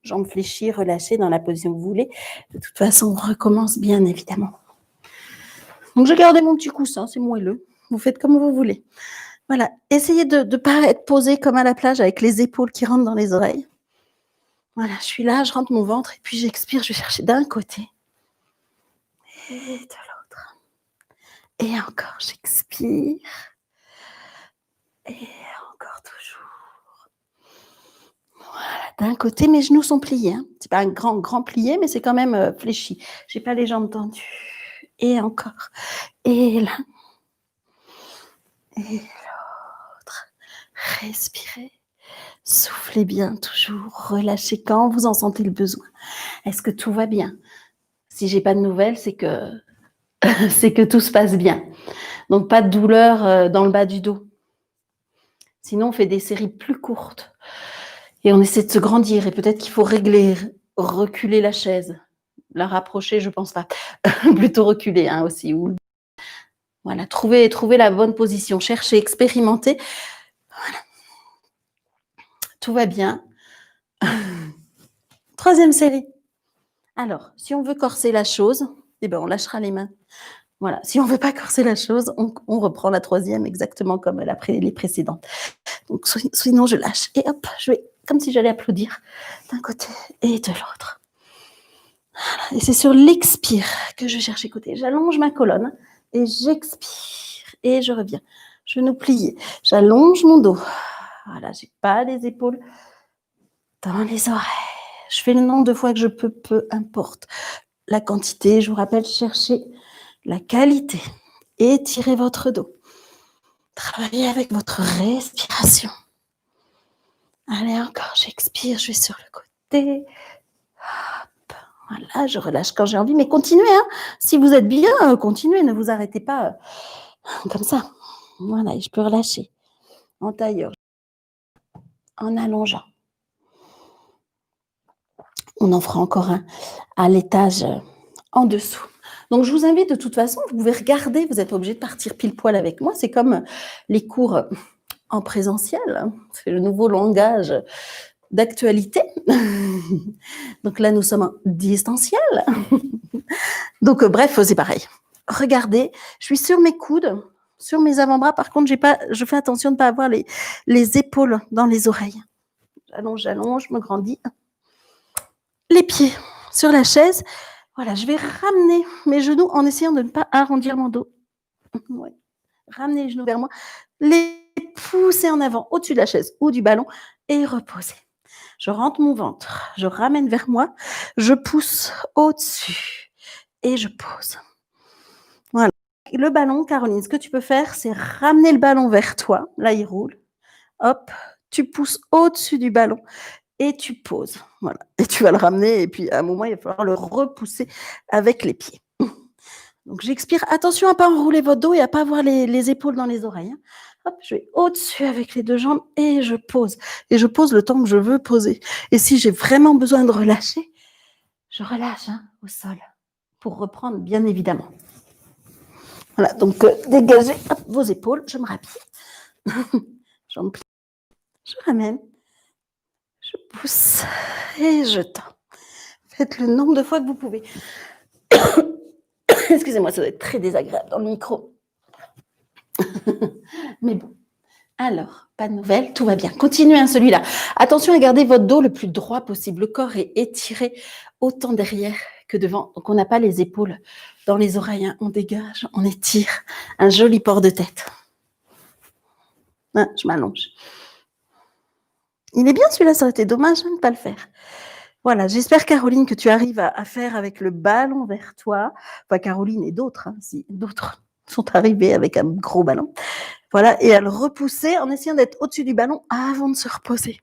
jambes fléchies, relâchées dans la position que vous voulez. De toute façon, on recommence bien évidemment. Donc, je gardais mon petit coussin, c'est moelleux. Vous faites comme vous voulez. Voilà. Essayez de ne pas être posé comme à la plage avec les épaules qui rentrent dans les oreilles. Voilà, je suis là, je rentre mon ventre et puis j'expire, je vais chercher d'un côté et de l'autre. Et encore, j'expire. Et encore toujours. Voilà, d'un côté, mes genoux sont pliés. Hein. Ce n'est pas un grand plié, mais c'est quand même fléchi. Je n'ai pas les jambes tendues. Et encore. Et l'un. Et l'autre. Respirez. Soufflez bien toujours. Relâchez quand vous en sentez le besoin. Est-ce que tout va bien? Si je n'ai pas de nouvelles, c'est que, c'est que tout se passe bien. Donc, pas de douleur dans le bas du dos. Sinon, on fait des séries plus courtes. Et on essaie de se grandir. Et peut-être qu'il faut régler, reculer la chaise. La rapprocher, je ne pense pas. Plutôt reculer hein, aussi. Voilà, trouver la bonne position. Chercher, expérimenter. Voilà. Tout va bien. Troisième série. Alors, si on veut corser la chose, on lâchera les mains. Voilà. Si on ne veut pas corser la chose, on reprend la troisième exactement comme les précédentes. Donc, sinon, je lâche. Et hop, je vais, comme si j'allais applaudir d'un côté et de l'autre. Voilà. Et c'est sur l'expire que je cherche écouter. J'allonge ma colonne et j'expire. Et je reviens. Genoux pliés. J'allonge mon dos. Voilà, je n'ai pas les épaules dans les oreilles. Je fais le nombre de fois que je peux, peu importe la quantité. Je vous rappelle, cherchez la qualité. Étirez votre dos. Travaillez avec votre respiration. Allez, encore, j'expire, je vais sur le côté. Hop, voilà, je relâche quand j'ai envie, mais continuez. Hein. Si vous êtes bien, continuez, ne vous arrêtez pas comme ça. Voilà, et je peux relâcher en tailleur, en allongeant. On en fera encore un à l'étage en dessous. Donc, je vous invite de toute façon, vous pouvez regarder, vous n'êtes pas obligé de partir pile poil avec moi. C'est comme les cours en présentiel, hein. C'est le nouveau langage d'actualité. Donc là, nous sommes en distanciel. Donc, bref, c'est pareil. Regardez, je suis sur mes coudes, sur mes avant-bras. Par contre, je fais attention de ne pas avoir les épaules dans les oreilles. J'allonge, je me grandis. Les pieds sur la chaise. Voilà, je vais ramener mes genoux en essayant de ne pas arrondir mon dos. Ouais. Ramener les genoux vers moi, les pousser en avant au-dessus de la chaise ou du ballon et reposer. Je rentre mon ventre, je ramène vers moi, je pousse au-dessus et je pose. Voilà. Le ballon, Caroline, ce que tu peux faire, c'est ramener le ballon vers toi. Là, il roule. Hop, tu pousses au-dessus du ballon et tu poses. Voilà. Et tu vas le ramener et puis à un moment, il va falloir le repousser avec les pieds. Donc, j'expire. Attention à ne pas enrouler votre dos et à ne pas avoir les épaules dans les oreilles. Hop, je vais au-dessus avec les deux jambes et je pose. Et je pose le temps que je veux poser. Et si j'ai vraiment besoin de relâcher, je relâche au sol pour reprendre, bien évidemment. Voilà, donc dégagez vos épaules. Je me rhabille. Jambes pliées. Je ramène. Je pousse et je tends. Faites le nombre de fois que vous pouvez. Excusez-moi, ça doit être très désagréable dans le micro. Mais bon. Alors, pas de nouvelles, tout va bien. Continuez celui-là. Attention à garder votre dos le plus droit possible. Le corps est étiré autant derrière que devant. Donc, on n'a pas les épaules dans les oreilles. On dégage, on étire. Un joli port de tête. Je m'allonge. Il est bien celui-là, ça aurait été dommage de ne pas le faire. Voilà, j'espère, Caroline, que tu arrives à faire avec le ballon vers toi. Enfin, Caroline et d'autres, si d'autres sont arrivés avec un gros ballon. Voilà, et à le repousser en essayant d'être au-dessus du ballon avant de se reposer.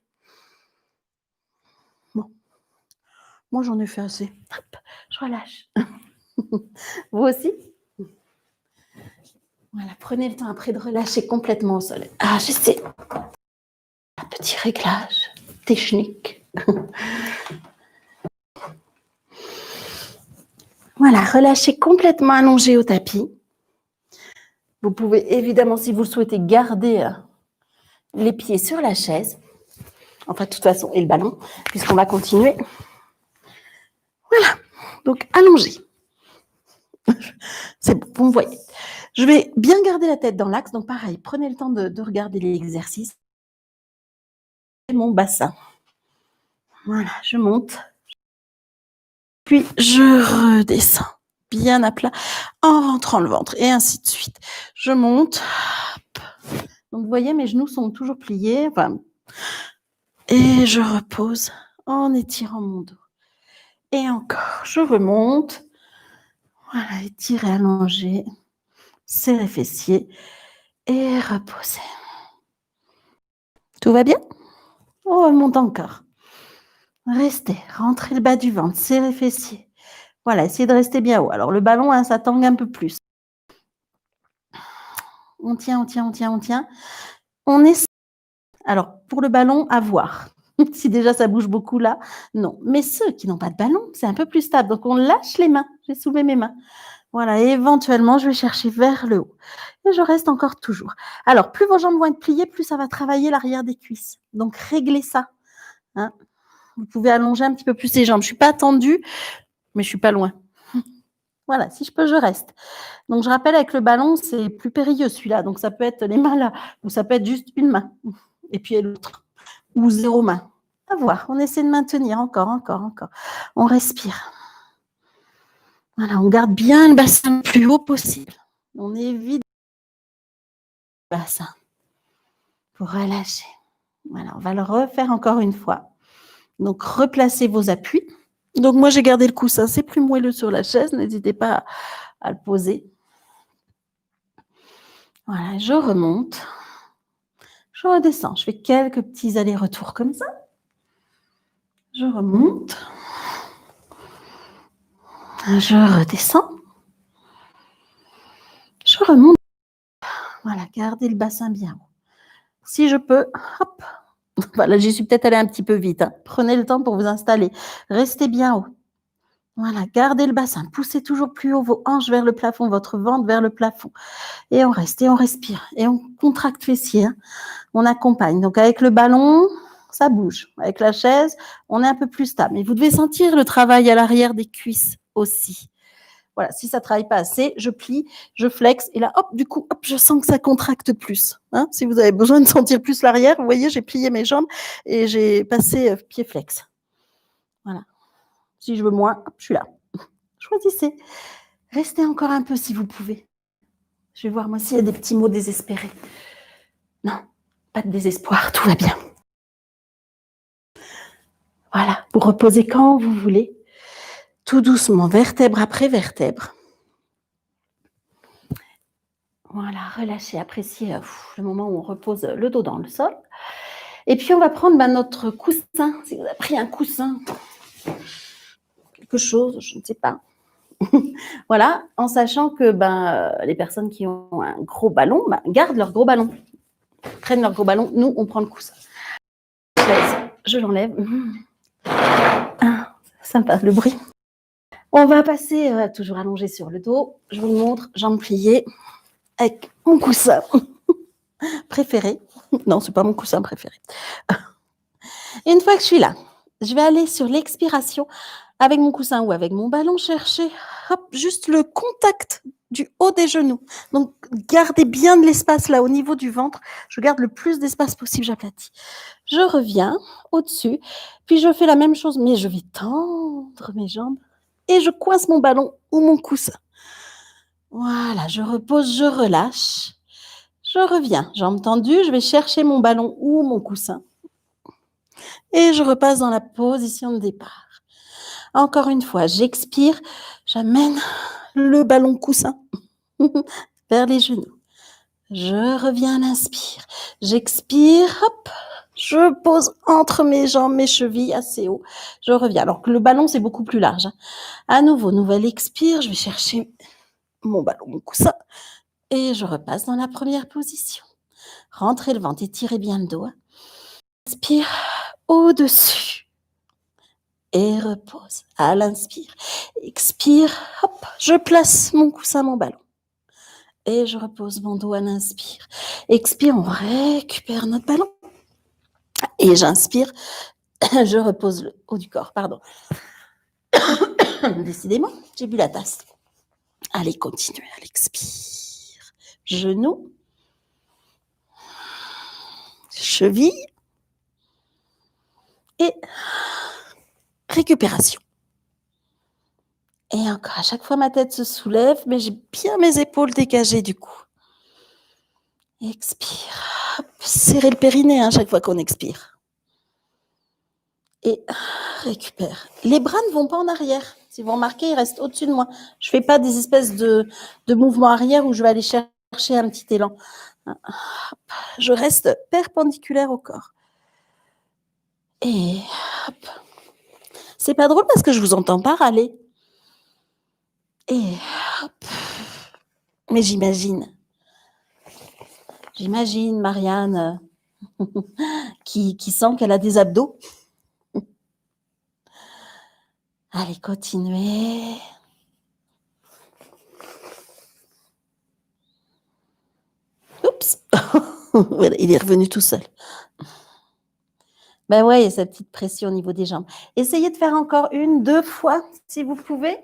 Bon. Moi, j'en ai fait assez. Hop, je relâche. Vous aussi? Voilà, prenez le temps après de relâcher complètement au sol. J'essaie. Un petit réglage technique. Voilà, relâchez complètement allongé au tapis. Vous pouvez évidemment, si vous le souhaitez, garder les pieds sur la chaise. Enfin, de toute façon, et le ballon, puisqu'on va continuer. Voilà, donc allongé. C'est bon, vous me voyez. Je vais bien garder la tête dans l'axe. Donc, pareil, prenez le temps de regarder l'exercice. Mon bassin. Voilà, je monte. Puis, je redescends bien à plat en rentrant le ventre et ainsi de suite. Je monte. Donc, vous voyez, mes genoux sont toujours pliés. Et je repose en étirant mon dos. Et encore, je remonte. Voilà, étirer, allonger, serrer fessiers et reposer. Tout va bien? Oh, on monte encore. Restez, rentrez le bas du ventre, serrez fessiers. Voilà, essayez de rester bien haut. Alors, le ballon, ça tangue un peu plus. On tient, on tient, on tient, on tient. On essaie. Alors, pour le ballon, à voir. Si déjà ça bouge beaucoup là, non. Mais ceux qui n'ont pas de ballon, c'est un peu plus stable. Donc, on lâche les mains. J'ai soulevé mes mains. Voilà, et éventuellement, je vais chercher vers le haut. Et je reste encore toujours. Alors, plus vos jambes vont être pliées, plus ça va travailler l'arrière des cuisses. Donc, réglez ça. Vous pouvez allonger un petit peu plus les jambes. Je ne suis pas tendue, mais je ne suis pas loin. Voilà, si je peux, je reste. Donc, je rappelle, avec le ballon, c'est plus périlleux celui-là. Donc, ça peut être les mains là, ou ça peut être juste une main, et puis l'autre, ou 0 main. À voir, on essaie de maintenir encore. On respire. Voilà, on garde bien le bassin le plus haut possible. On évite le bassin pour relâcher. Voilà, on va le refaire encore une fois. Donc, replacez vos appuis. Donc, moi, j'ai gardé le coussin. C'est plus moelleux sur la chaise. N'hésitez pas à le poser. Voilà, je remonte. Je redescends. Je fais quelques petits allers-retours comme ça. Je remonte. Je redescends. Je remonte. Voilà, gardez le bassin bien haut. Si je peux, hop. Voilà, j'y suis peut-être allée un petit peu vite. Prenez le temps pour vous installer. Restez bien haut. Voilà, gardez le bassin, poussez toujours plus haut vos hanches vers le plafond, votre ventre vers le plafond. Et on reste, et on respire, et on contracte fessier. Hein. On accompagne. Donc avec le ballon, ça bouge. Avec la chaise, on est un peu plus stable. Mais vous devez sentir le travail à l'arrière des cuisses aussi. Voilà, si ça ne travaille pas assez, je plie, je flexe, et là, hop, du coup, hop, je sens que ça contracte plus. Hein. Si vous avez besoin de sentir plus l'arrière, vous voyez, j'ai plié mes jambes et j'ai passé pied flex. Voilà. Si je veux moins, hop, je suis là. Choisissez. Restez encore un peu si vous pouvez. Je vais voir moi s'il y a des petits mots désespérés. Non, pas de désespoir, tout va bien. Voilà, vous reposez quand vous voulez, tout doucement, vertèbre après vertèbre. Voilà, relâchez, appréciez le moment où on repose le dos dans le sol. Et puis, on va prendre notre coussin. Si vous avez pris un coussin, quelque chose, je ne sais pas. Voilà, en sachant que les personnes qui ont un gros ballon gardent leur gros ballon, prennent leur gros ballon. Nous, on prend le coussin. Je l'enlève. Ah, sympa le bruit. On va passer toujours allongé sur le dos. Je vous le montre, jambes pliées, avec mon coussin préféré. Non, c'est pas mon coussin préféré. Et une fois que je suis là, je vais aller sur l'expiration avec mon coussin ou avec mon ballon chercher juste le contact du haut des genoux. Donc, gardez bien de l'espace là au niveau du ventre. Je garde le plus d'espace possible, j'aplatis. Je reviens au-dessus, puis je fais la même chose, mais je vais tendre mes jambes et je coince mon ballon ou mon coussin. Voilà, je repose, je relâche. Je reviens, jambes tendues, je vais chercher mon ballon ou mon coussin. Et je repasse dans la position de départ. Encore une fois, j'expire, j'amène le ballon coussin vers les genoux. Je reviens à l'inspire. J'expire, hop, je pose entre mes jambes, mes chevilles assez haut. Je reviens. Alors que le ballon, c'est beaucoup plus large. Hein. À nouveau, nouvelle expire, je vais chercher mon ballon, mon coussin. Et je repasse dans la première position. Rentrez le ventre, étirez bien le dos. Inspire au-dessus. Et repose. À l'inspire. Expire. Hop. Je place mon coussin, mon ballon. Et je repose mon dos à l'inspire. Expire. On récupère notre ballon. Et j'inspire. Je repose le haut du corps. Pardon. Décidément, j'ai bu la tasse. Allez, continuez à l'expire. Genoux. Cheville. Et récupération. Et encore, à chaque fois, ma tête se soulève, mais j'ai bien mes épaules dégagées du coup. Expire. Hop, serrez le périnée à chaque fois qu'on expire. Et récupère. Les bras ne vont pas en arrière. Si vous remarquez, ils restent au-dessus de moi. Je ne fais pas des espèces de mouvements arrière où je vais aller chercher un petit élan. Je reste perpendiculaire au corps. Et hop. C'est pas drôle parce que je vous entends pas râler. Et hop. Mais j'imagine Marianne qui sent qu'elle a des abdos. Allez, continuez. Oups. Il est revenu tout seul. Ben ouais, il y a cette petite pression au niveau des jambes. Essayez de faire encore 1, 2 fois, si vous pouvez.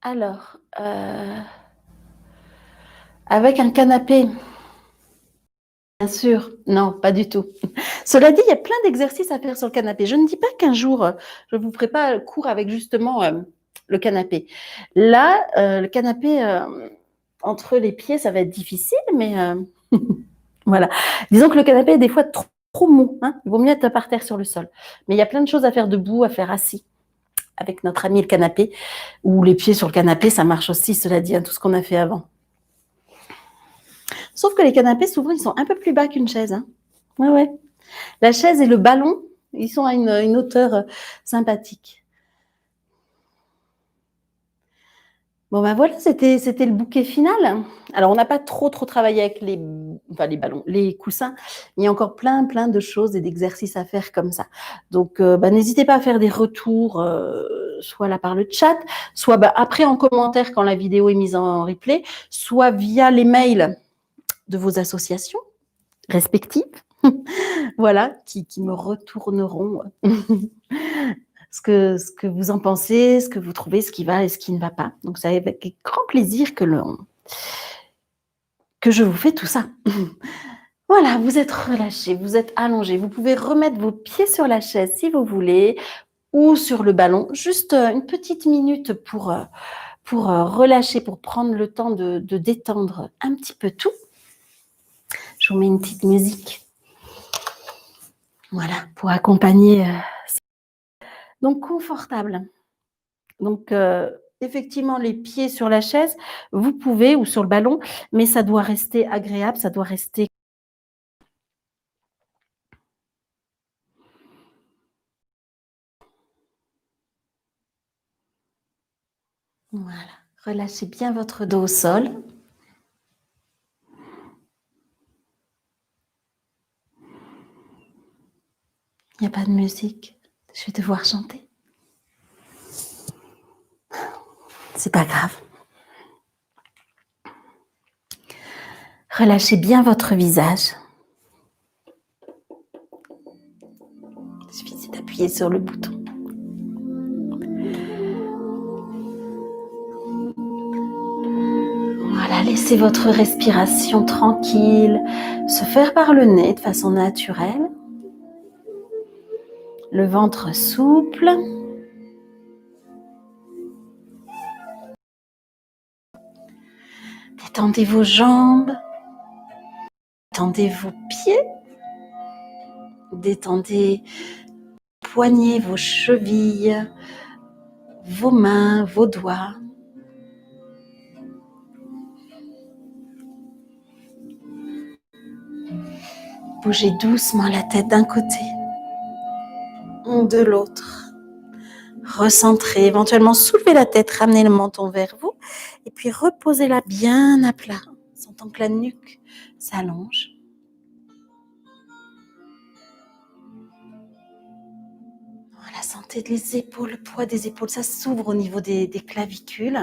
Alors, avec un canapé, bien sûr, non, pas du tout. Cela dit, il y a plein d'exercices à faire sur le canapé. Je ne dis pas qu'un jour, je vous ferai pas cours avec justement le canapé. Là, le canapé entre les pieds, ça va être difficile, mais voilà. Disons que le canapé est des fois trop mou. Hein. Il vaut mieux être par terre sur le sol. Mais il y a plein de choses à faire debout, à faire assis. Avec notre ami le canapé, ou les pieds sur le canapé, ça marche aussi, cela dit, hein, tout ce qu'on a fait avant. Sauf que les canapés, souvent, ils sont un peu plus bas qu'une chaise. Hein. Ouais. La chaise et le ballon, ils sont à une hauteur sympathique. Bon, ben voilà, c'était le bouquet final. Alors, on n'a pas trop travaillé avec les ballons, les coussins. Il y a encore plein de choses et d'exercices à faire comme ça. Donc, n'hésitez pas à faire des retours, soit là par le chat, soit après en commentaire quand la vidéo est mise en replay, soit via les mails de vos associations respectives. Voilà, qui me retourneront ce que vous en pensez, ce que vous trouvez, ce qui va et ce qui ne va pas. Donc, c'est avec grand plaisir que je vous fais tout ça. Voilà, vous êtes relâché, vous êtes allongé. Vous pouvez remettre vos pieds sur la chaise si vous voulez ou sur le ballon. Juste une petite minute pour relâcher, pour prendre le temps de détendre un petit peu tout. Je vous mets une petite musique. Voilà, pour accompagner. Donc, confortable. Donc, effectivement, les pieds sur la chaise, vous pouvez, ou sur le ballon, mais ça doit rester agréable, ça doit rester. Voilà. Relâchez bien votre dos au sol. Il n'y a pas de musique. Je vais devoir chanter. C'est pas grave. Relâchez bien votre visage. Il suffit d'appuyer sur le bouton. Voilà, laissez votre respiration tranquille se faire par le nez de façon naturelle. Le ventre souple. Détendez vos jambes. Détendez vos pieds. Détendez vos poignets, vos chevilles, vos mains, vos doigts. Bougez doucement la tête d'un côté, de l'autre. Recentrez, éventuellement soulevez la tête, ramenez le menton vers vous et puis reposez-la bien à plat, sentant que la nuque s'allonge. Voilà, sentez les épaules, le poids des épaules, ça s'ouvre au niveau des clavicules.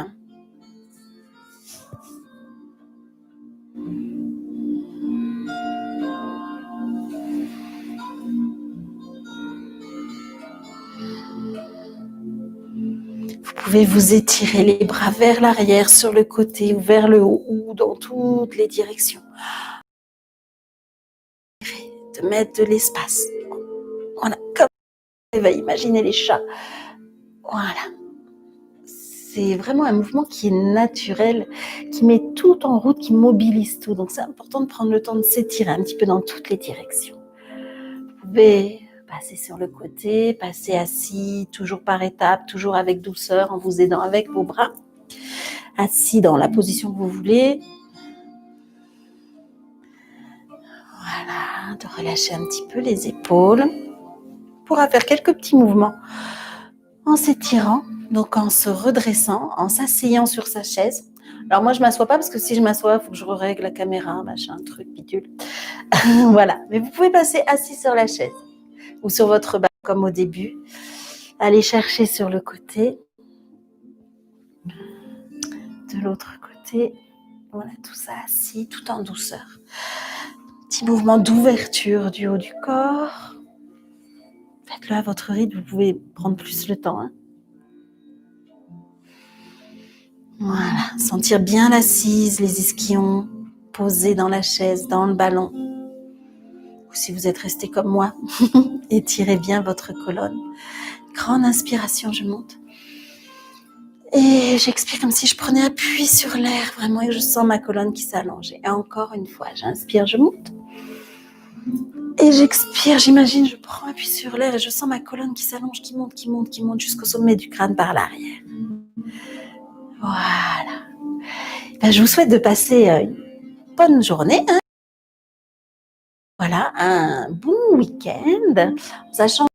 Vous pouvez vous étirer les bras vers l'arrière, sur le côté ou vers le haut ou dans toutes les directions. De mettre de l'espace. Voilà, comme on va imaginer les chats. Voilà. C'est vraiment un mouvement qui est naturel, qui met tout en route, qui mobilise tout. Donc, c'est important de prendre le temps de s'étirer un petit peu dans toutes les directions. Vous pouvez passer sur le côté, passer assis, toujours par étapes, toujours avec douceur, en vous aidant avec vos bras. Assis dans la position que vous voulez. Voilà, de relâcher un petit peu les épaules. On pourra faire quelques petits mouvements en s'étirant, donc en se redressant, en s'asseyant sur sa chaise. Alors moi, je ne m'assois pas parce que si je m'assois, il faut que je règle la caméra, machin, truc, bidule. Voilà, mais vous pouvez passer assis sur la chaise ou sur votre bas comme au début. Allez chercher sur le côté. De l'autre côté, voilà, tout ça assis, tout en douceur. Petit mouvement d'ouverture du haut du corps. Faites-le à votre rythme, vous pouvez prendre plus le temps. Hein. Voilà, sentir bien l'assise, les ischions posés dans la chaise, dans le ballon. Ou si vous êtes resté comme moi, étirez bien votre colonne. Grande inspiration, je monte. Et j'expire comme si je prenais appui sur l'air, vraiment, et je sens ma colonne qui s'allonge. Et encore une fois, j'inspire, je monte. Et j'expire, j'imagine, je prends appui sur l'air et je sens ma colonne qui s'allonge, qui monte jusqu'au sommet du crâne par l'arrière. Voilà. Ben, je vous souhaite de passer une bonne journée. Hein. Voilà, un bon week-end. Sachant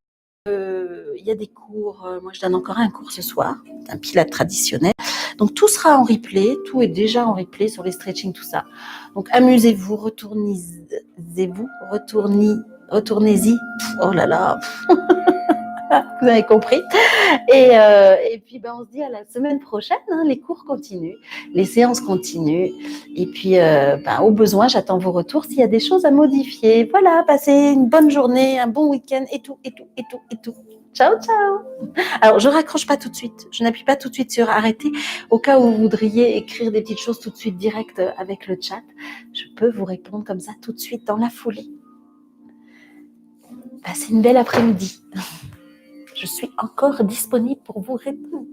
qu'il y a des cours, moi je donne encore un cours ce soir, un pilates traditionnel. Donc tout sera en replay, tout est déjà en replay sur les stretching, tout ça. Donc amusez-vous, retournez-y. Oh là là, vous avez compris. Et puis on se dit à la semaine prochaine, hein, les cours continuent, les séances continuent. Et puis au besoin, j'attends vos retours s'il y a des choses à modifier. Voilà, passez une bonne journée, un bon week-end et tout. Ciao, ciao. Alors, je raccroche pas tout de suite. Je n'appuie pas tout de suite sur arrêter. Au cas où vous voudriez écrire des petites choses tout de suite direct avec le chat, je peux vous répondre comme ça tout de suite dans la foulée. Passez une belle après-midi. Je suis encore disponible pour vous répondre.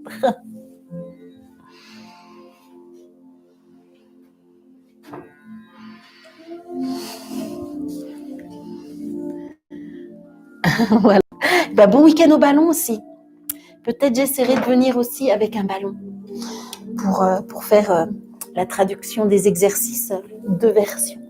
Voilà. Bon week-end au ballon aussi. Peut-être j'essaierai de venir aussi avec un ballon pour faire la traduction des exercices, 2 versions.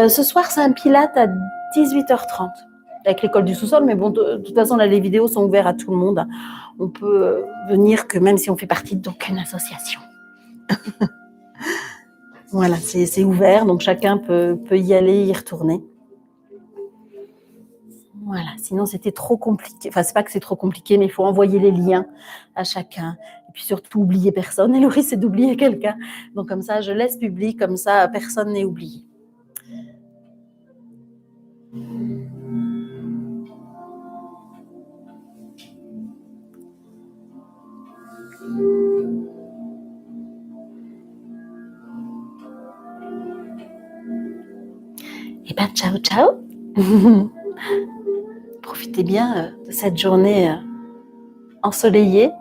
Ce soir, c'est un pilate à 18h30 avec l'école du sous-sol, mais bon, de toute façon, là, les vidéos sont ouvertes à tout le monde. On peut venir que même si on fait partie d'aucune association. Voilà, c'est ouvert, donc chacun peut y aller, y retourner. Voilà, sinon c'était trop compliqué. Enfin, c'est pas que c'est trop compliqué, mais il faut envoyer les liens à chacun. Et puis surtout, oublier personne. Et le risque, c'est d'oublier quelqu'un. Donc comme ça, je laisse public, comme ça, personne n'est oublié. Et ciao, ciao. Profitez bien de cette journée ensoleillée.